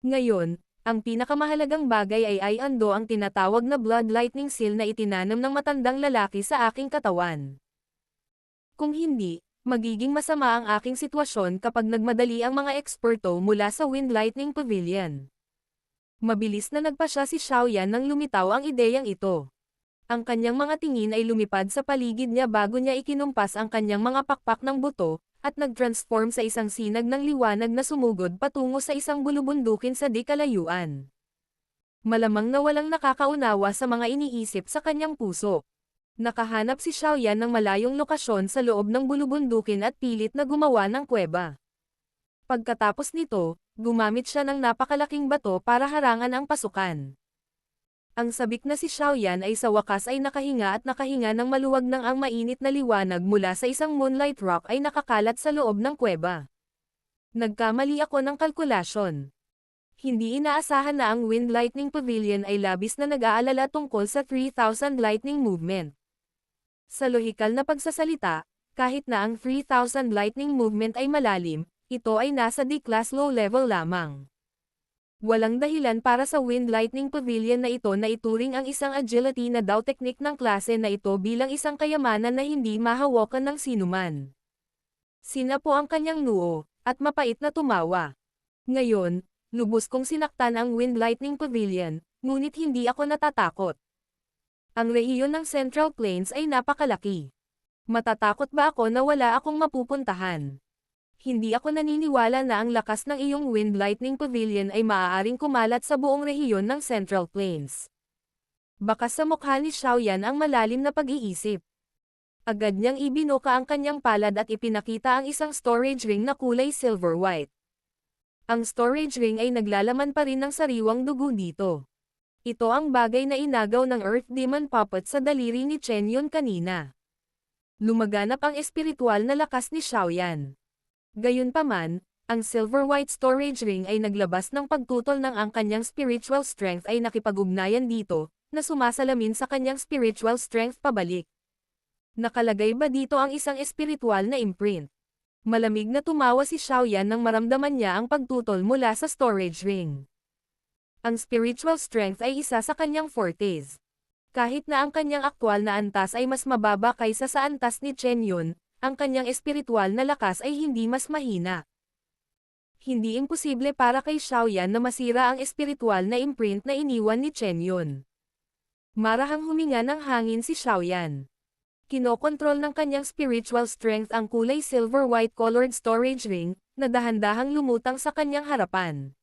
Ngayon, ang pinakamahalagang bagay ay ando ang tinatawag na blood lightning seal na itinanam ng matandang lalaki sa aking katawan. Kung hindi, magiging masama ang aking sitwasyon kapag nagmadali ang mga eksperto mula sa Wind Lightning Pavilion. Mabilis na nagpasya si Xiaoyan nang lumitaw ang ideyang ito. Ang kanyang mga tingin ay lumipad sa paligid niya bago niya ikinumpas ang kanyang mga pakpak ng buto, at nag-transform sa isang sinag ng liwanag na sumugod patungo sa isang bulubundukin sa di kalayuan. Malamang na walang nakakaunawa sa mga iniisip sa kanyang puso. Nakahanap si Xiaoyan ng malayong lokasyon sa loob ng bulubundukin at pilit na gumawa ng kuweba. Pagkatapos nito, gumamit siya ng napakalaking bato para harangan ang pasukan. Ang sabik na si Xiaoyan ay sa wakas ay nakahinga ng maluwag nang ang mainit na liwanag mula sa isang moonlight rock ay nakakalat sa loob ng kuweba. Nagkamali ako ng kalkulasyon. Hindi inaasahan na ang Wind Lightning Pavilion ay labis na nag-aalala tungkol sa 3,000 lightning movement. Sa lohikal na pagsasalita, Kahit na ang 3,000 lightning movement ay malalim, ito ay nasa D-class low level lamang. Walang dahilan para sa Wind Lightning Pavilion na ito na ituring ang isang agility na daw teknik ng klase na ito bilang isang kayamanan na hindi mahawakan ng sinuman. Sinapo ang kanyang noo, at mapait na tumawa. Ngayon, lubos kong sinaktan ang Wind Lightning Pavilion, ngunit hindi ako natatakot. Ang rehiyon ng Central Plains ay napakalaki. Matatakot ba ako na wala akong mapupuntahan? Hindi ako naniniwala na ang lakas ng iyong Wind Lightning Pavilion ay maaaring kumalat sa buong rehiyon ng Central Plains. Baka sa mukha ni Xiaoyan ang malalim na pag-iisip. Agad niyang ibinuka ang kanyang palad at ipinakita ang isang storage ring na kulay silver white. Ang storage ring ay naglalaman pa rin ng sariwang dugo dito. Ito ang bagay na inagaw ng Earth Demon Puppet sa daliri ni Chen Yun kanina. Lumaganap ang espiritual na lakas ni Xiaoyan. Gayunpaman, ang silver white storage ring ay naglabas ng pagtutol ng ang kanyang spiritual strength ay nakipag-ugnayan dito, na sumasalamin sa kanyang spiritual strength pabalik. Nakalagay ba dito ang isang espiritual na imprint? Malamig na tumawa si Xiaoyan nang maramdaman niya ang pagtutol mula sa storage ring. Ang spiritual strength ay isa sa kanyang fortes. Kahit na ang kanyang aktwal na antas ay mas mababa kaysa sa antas ni Chen Yun, ang kanyang espiritual na lakas ay hindi mas mahina. Hindi imposible para kay Xiaoyan na masira ang espiritual na imprint na iniwan ni Chen Yun. Marahang huminga ng hangin si Xiaoyan. Kinokontrol ng kanyang spiritual strength ang kulay silver white colored storage ring, na dahan-dahang lumutang sa kanyang harapan.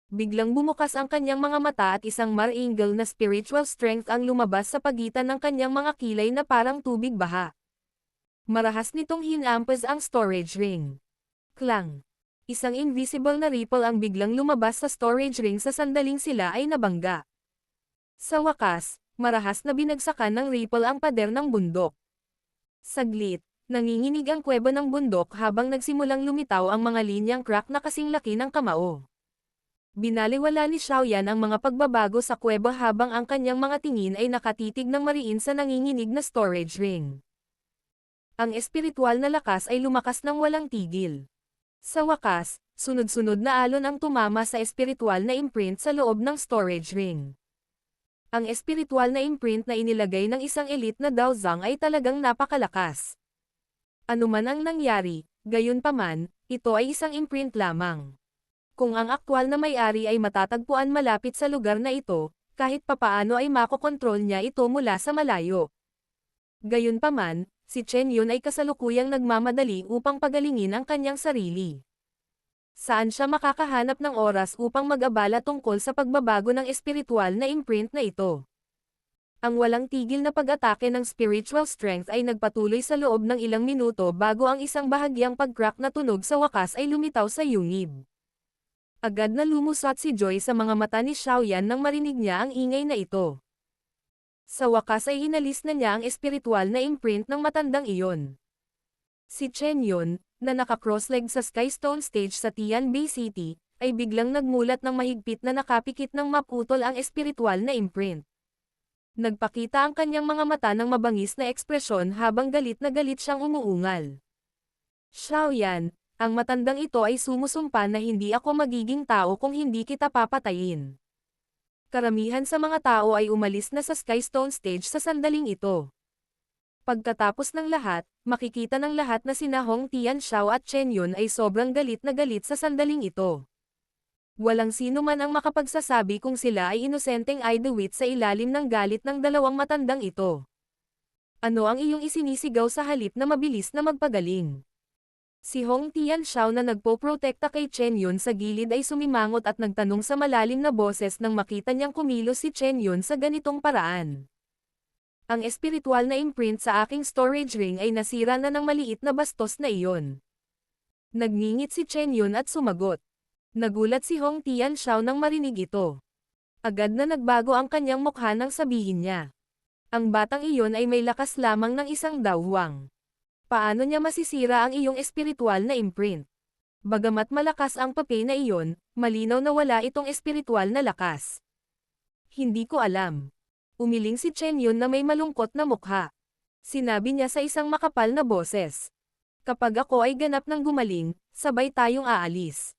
Biglang bumukas ang kanyang mga mata at isang maringal na spiritual strength ang lumabas sa pagitan ng kanyang mga kilay na parang tubig baha. Marahas nitong hinampas ang storage ring. Klang! Isang invisible na ripple ang biglang lumabas sa storage ring sa sandaling sila ay nabangga. Sa wakas, marahas na binagsakan ng ripple ang pader ng bundok. Saglit, nanginginig ang kuweba ng bundok habang nagsimulang lumitaw ang mga linyang crack na kasing laki ng kamao. Binaliwala ni Xiaoyan ang mga pagbabago sa kuweba habang ang kanyang mga tingin ay nakatitig ng mariin sa nanginginig na storage ring. Ang espiritual na lakas ay lumakas ng walang tigil. Sa wakas, sunod-sunod na alon ang tumama sa espiritual na imprint sa loob ng storage ring. Ang espiritual na imprint na inilagay ng isang elite na Daozang ay talagang napakalakas. Ano man ang nangyari, gayunpaman, ito ay isang imprint lamang. Kung ang aktwal na may-ari ay matatagpuan malapit sa lugar na ito, kahit papaano ay makokontrol niya ito mula sa malayo. Gayunpaman, si Chen Yun ay kasalukuyang nagmamadali upang pagalingin ang kanyang sarili. Saan siya makakahanap ng oras upang mag-abala tungkol sa pagbabago ng espiritual na imprint na ito? Ang walang tigil na pag-atake ng spiritual strength ay nagpatuloy sa loob ng ilang minuto bago ang isang bahagyang pag-crack na tunog sa wakas ay lumitaw sa yungib. Agad na lumusot si Joy sa mga mata ni Xiaoyan nang marinig niya ang ingay na ito. Sa wakas ay inalis na niya ang espiritual na imprint ng matandang iyon. Si Chen Yun, na naka-crossleg sa Skystone Stage sa Tianbei City, ay biglang nagmulat ng mahigpit na nakapikit ng maputol ang espiritual na imprint. Nagpakita ang kanyang mga mata ng mabangis na ekspresyon habang galit na galit siyang umuungal. Xiaoyan, ang matandang ito ay sumusumpa na hindi ako magiging tao kung hindi kita papatayin. Karamihan sa mga tao ay umalis na sa Skystone Stage sa sandaling ito. Pagkatapos ng lahat, makikita ng lahat na sina Hong Tianxiao at Chen Yun ay sobrang galit na galit sa sandaling ito. Walang sino man ang makapagsasabi kung sila ay inosenteng idawit sa ilalim ng galit ng dalawang matandang ito. Ano ang iyong isinisigaw sa halip na mabilis na magpagaling? Si Hong Tianxiao na nagpoprotekta kay Chen Yun sa gilid ay sumimangot at nagtanong sa malalim na boses nang makita niyang kumilos si Chen Yun sa ganitong paraan. Ang espiritual na imprint sa aking storage ring ay nasira na ng maliit na bastos na iyon. Nagngingit si Chen Yun at sumagot. Nagulat si Hong Tianxiao nang marinig ito. Agad na nagbago ang kanyang mukha nang sabihin niya. Ang batang iyon ay may lakas lamang ng isang dawwang. Paano niya masisira ang iyong espiritual na imprint? Bagamat malakas ang papel na iyon, malinaw na wala itong espiritual na lakas. Hindi ko alam. Umiling si Chen Yun na may malungkot na mukha. Sinabi niya sa isang makapal na boses. Kapag ako ay ganap ng gumaling, sabay tayong aalis.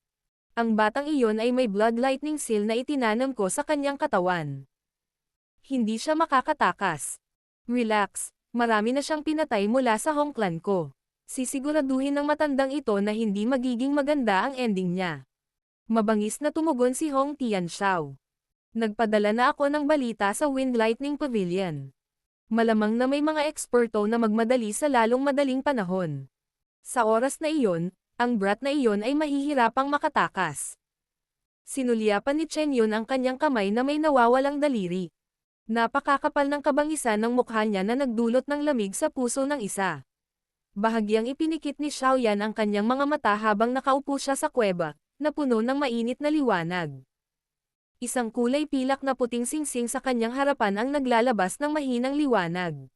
Ang batang iyon ay may blood lightning seal na itinanam ko sa kanyang katawan. Hindi siya makakatakas. Relax, marami na siyang pinatay mula sa Hong Clan ko. Sisiguraduhin ng matandang ito na hindi magiging maganda ang ending niya. Mabangis na tumugon si Hong Tianxiao. Nagpadala na ako ng balita sa Wind Lightning Pavilion. Malamang na may mga eksperto na magmadali sa lalong madaling panahon. Sa oras na iyon, ang brat na iyon ay mahihirapang makatakas. Sinulyapan ni Chen Yun ang kanyang kamay na may nawawalang daliri. Napakakapal ng kabangisan ng mukha niya na nagdulot ng lamig sa puso ng isa. Bahagyang ipinikit ni Xiaoyan ang kanyang mga mata habang nakaupo siya sa kuweba, na puno ng mainit na liwanag. Isang kulay pilak na puting singsing sa kanyang harapan ang naglalabas ng mahinang liwanag.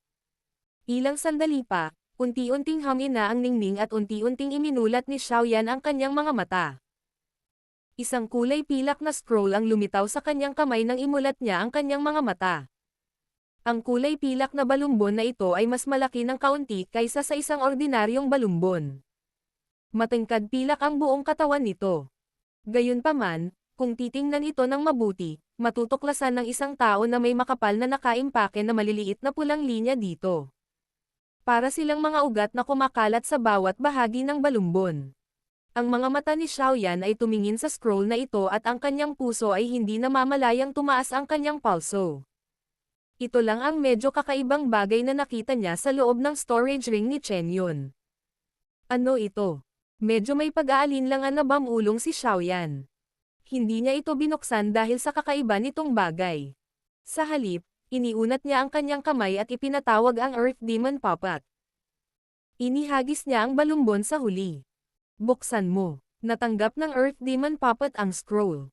Ilang sandali pa, unti-unting humina ang ningning at unti-unting iminulat ni Xiaoyan ang kanyang mga mata. Isang kulay pilak na scroll ang lumitaw sa kanyang kamay nang imulat niya ang kanyang mga mata. Ang kulay pilak na balumbon na ito ay mas malaki ng kaunti kaysa sa isang ordinaryong balumbon. Matingkad pilak ang buong katawan nito. Gayunpaman, kung titingnan ito ng mabuti, matutuklasan ng isang tao na may makapal na nakaimpake na maliliit na pulang linya dito. Para silang mga ugat na kumakalat sa bawat bahagi ng balumbon. Ang mga mata ni Xiaoyan ay tumingin sa scroll na ito at ang kanyang puso ay hindi namamalayang tumaas ang kanyang pulso. Ito lang ang medyo kakaibang bagay na nakita niya sa loob ng storage ring ni Chen Yun. Ano ito? Medyo may pag-aalinlangan na bamulong si Xiaoyan. Hindi niya ito binuksan dahil sa kakaiba nitong bagay. Sa halip, iniunat niya ang kanyang kamay at ipinatawag ang Earth Demon Puppet. Inihagis niya ang balumbon sa huli. Buksan mo. Natanggap ng Earth Demon Puppet ang scroll.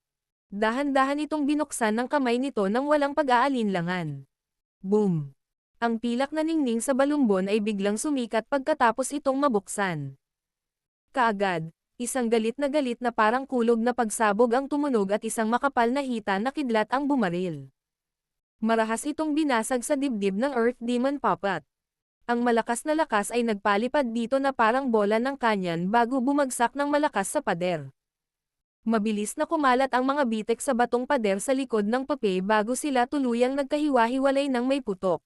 Dahan-dahan itong binuksan ng kamay nito nang walang pag-aalinlangan. Boom! Ang pilak na ningning sa balumbon ay biglang sumikat pagkatapos itong mabuksan. Kaagad, isang galit na parang kulog na pagsabog ang tumunog at isang makapal na hita na kidlat ang bumaril. Marahas itong binasag sa dibdib ng Earth Demon Puppet. Ang malakas na lakas ay nagpalipad dito na parang bola ng kanyan bago bumagsak ng malakas sa pader. Mabilis na kumalat ang mga bitek sa batong pader sa likod ng pape bago sila tuluyang nagkahiwa-hiwalay ng may putok.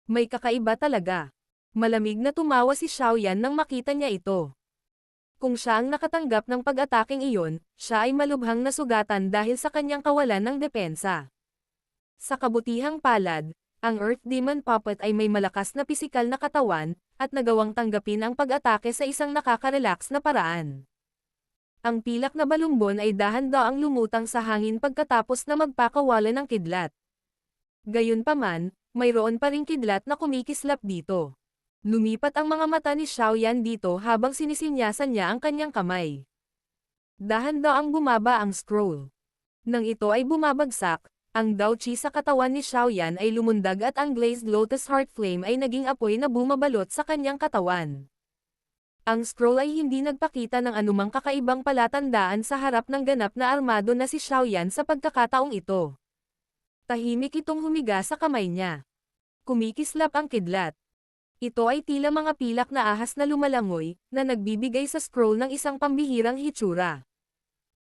May kakaiba talaga. Malamig na tumawa si Xiaoyan nang makita niya ito. Kung siya ang nakatanggap ng pag-ataking iyon, siya ay malubhang nasugatan dahil sa kanyang kawalan ng depensa. Sa kabutihang palad, ang Earth Demon Puppet ay may malakas na pisikal na katawan, at nagawang tanggapin ang pag-atake sa isang nakaka-relax na paraan. Ang pilak na balumbon ay dahan-daang lumutang sa hangin pagkatapos na magpakawalan ng kidlat. Gayunpaman, mayroon pa ring kidlat na kumikislap dito. Lumipat ang mga mata ni Xiaoyan dito habang sinisinyasan niya ang kanyang kamay. Dahan-daang bumaba ang scroll. Nang ito ay bumabagsak, ang Daochi sa katawan ni Xiaoyan ay lumundag at ang glazed lotus heart flame ay naging apoy na bumabalot sa kanyang katawan. Ang scroll ay hindi nagpakita ng anumang kakaibang palatandaan sa harap ng ganap na armado na si Xiaoyan sa pagkakataong ito. Tahimik itong humiga sa kamay niya. Kumikislap ang kidlat. Ito ay tila mga pilak na ahas na lumalangoy, na nagbibigay sa scroll ng isang pambihirang hitsura.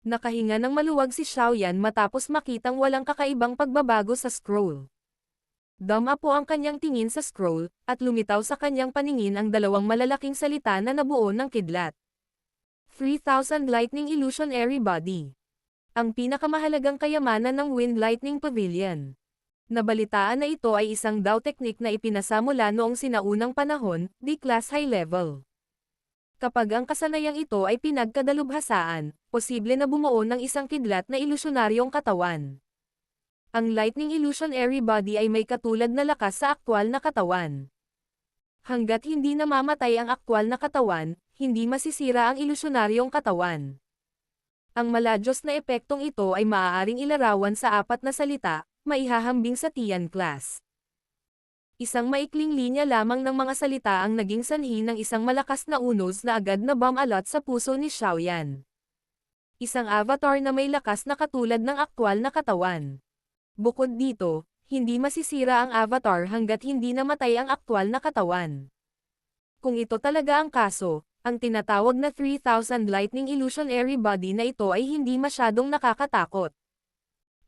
Nakahinga ng maluwag si Xiaoyan matapos makitang walang kakaibang pagbabago sa scroll. Dama po ang kanyang tingin sa scroll, at lumitaw sa kanyang paningin ang dalawang malalaking salita na nabuo ng kidlat. 3,000 Lightning Illusionary Body. Ang pinakamahalagang kayamanan ng Wind Lightning Pavilion. Nabalitaan na ito ay isang Dao technique na ipinasa mula noong sinaunang panahon, D-class high level. Kapag ang kasanayang ito ay pinagkadalubhasaan, posible na bumuo ng isang kidlat na ilusyonaryong katawan. Ang Lightning Illusionary Body ay may katulad na lakas sa aktwal na katawan. Hanggat hindi namamatay ang aktwal na katawan, hindi masisira ang ilusyonaryong katawan. Ang maladyos na epektong ito ay maaaring ilarawan sa apat na salita, maihahambing sa Tian class. Isang maikling linya lamang ng mga salita ang naging sanhi ng isang malakas na unos na agad na bumalot sa puso ni Xiaoyan. Isang avatar na may lakas na katulad ng aktwal na katawan. Bukod dito, Hindi masisira ang avatar hanggat hindi namatay ang aktwal na katawan. Kung ito talaga ang kaso, ang tinatawag na 3,000 Lightning Illusionary Body na ito ay hindi masyadong nakakatakot.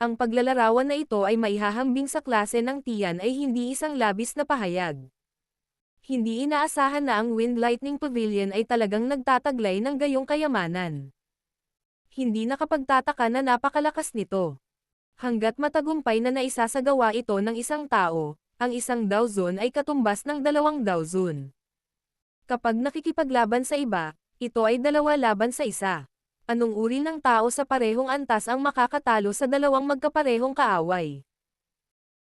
Ang paglalarawan na ito ay maihahambing sa klase ng Tiyan ay hindi isang labis na pahayag. Hindi inaasahan na ang Wind Lightning Pavilion ay talagang nagtataglay ng gayong kayamanan. Hindi nakapagtataka na napakalakas nito. Hanggat matagumpay na naisasagawa ito ng isang tao, ang isang Daozun ay katumbas ng 2 Daozun. Kapag nakikipaglaban sa iba, ito ay 2 laban sa 1. Anong uri ng tao sa parehong antas ang makakatalo sa 2 magkaparehong kaaway?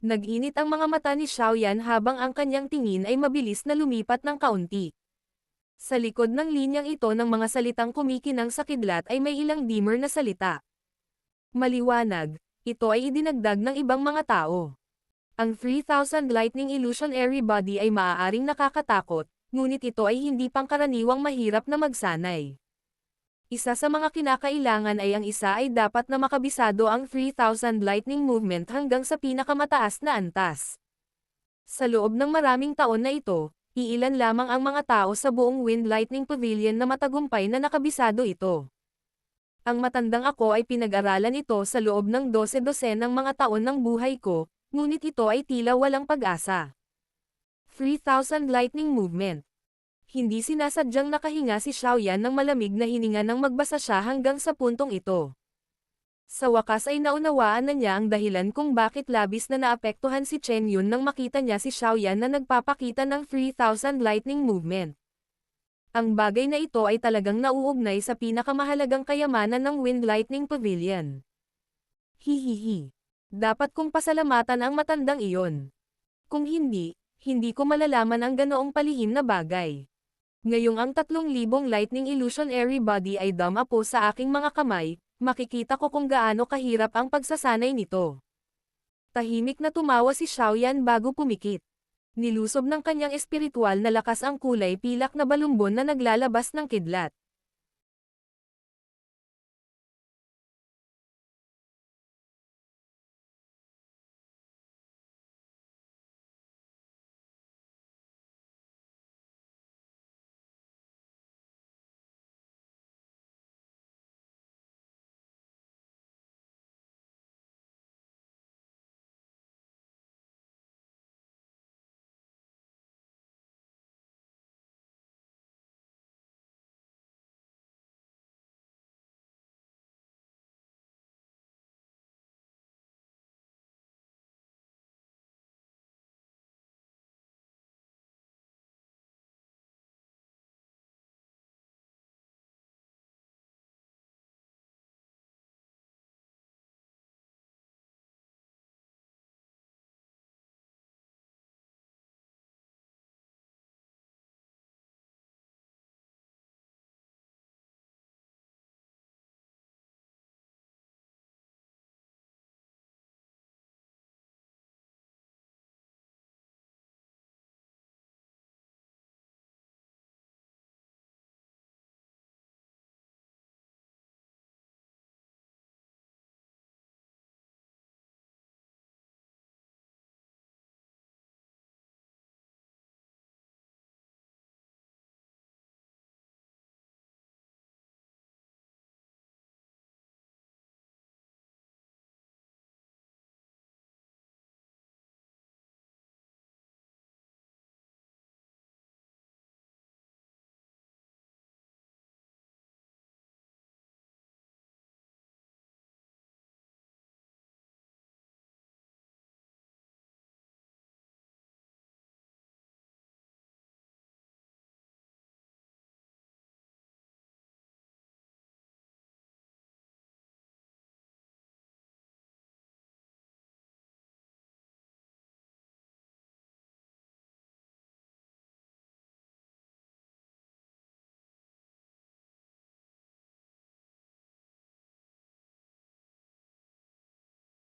Nag-init ang mga mata ni Xiaoyan habang ang kanyang tingin ay mabilis na lumipat ng kaunti. Sa likod ng linyang ito ng mga salitang kumikinang sa kidlat ay may ilang dimmer na salita. Maliwanag, ito ay idinagdag ng ibang mga tao. Ang 3,000 Lightning Illusionary Body ay maaaring nakakatakot, ngunit ito ay hindi pangkaraniwang mahirap na magsanay. Isa sa mga kinakailangan ay ang isa ay dapat na makabisado ang 3,000 Lightning Movement hanggang sa pinakamataas na antas. Sa loob ng maraming taon na ito, iilan lamang ang mga tao sa buong Wind Lightning Pavilion na matagumpay na nakabisado ito. Ang matandang ako ay pinag-aralan ito sa loob ng 12 ng mga taon ng buhay ko, ngunit ito ay tila walang pag-asa. 3,000 Lightning Movement. Hindi sinasadyang nakahinga si Xiaoyan ng malamig na hininga nang magbasa siya hanggang sa puntong ito. Sa wakas ay naunawaan na niya ang dahilan kung bakit labis na naapektuhan si Chen Yun nang makita niya si Xiaoyan na nagpapakita ng 3,000 Lightning Movement. Ang bagay na ito ay talagang nauugnay sa pinakamahalagang kayamanan ng Wind Lightning Pavilion. Hihihi. Dapat kong pasalamatan ang matandang iyon. Kung hindi, hindi ko malalaman ang ganoong palihim na bagay. Ngayong ang 3,000 Lightning Illusionary Body ay dumapo sa aking mga kamay, makikita ko kung gaano kahirap ang pagsasanay nito. Tahimik na tumawa si Xiaoyan bago pumikit. Nilusob ng kanyang espiritual na lakas ang kulay pilak na balumbon na naglalabas ng kidlat.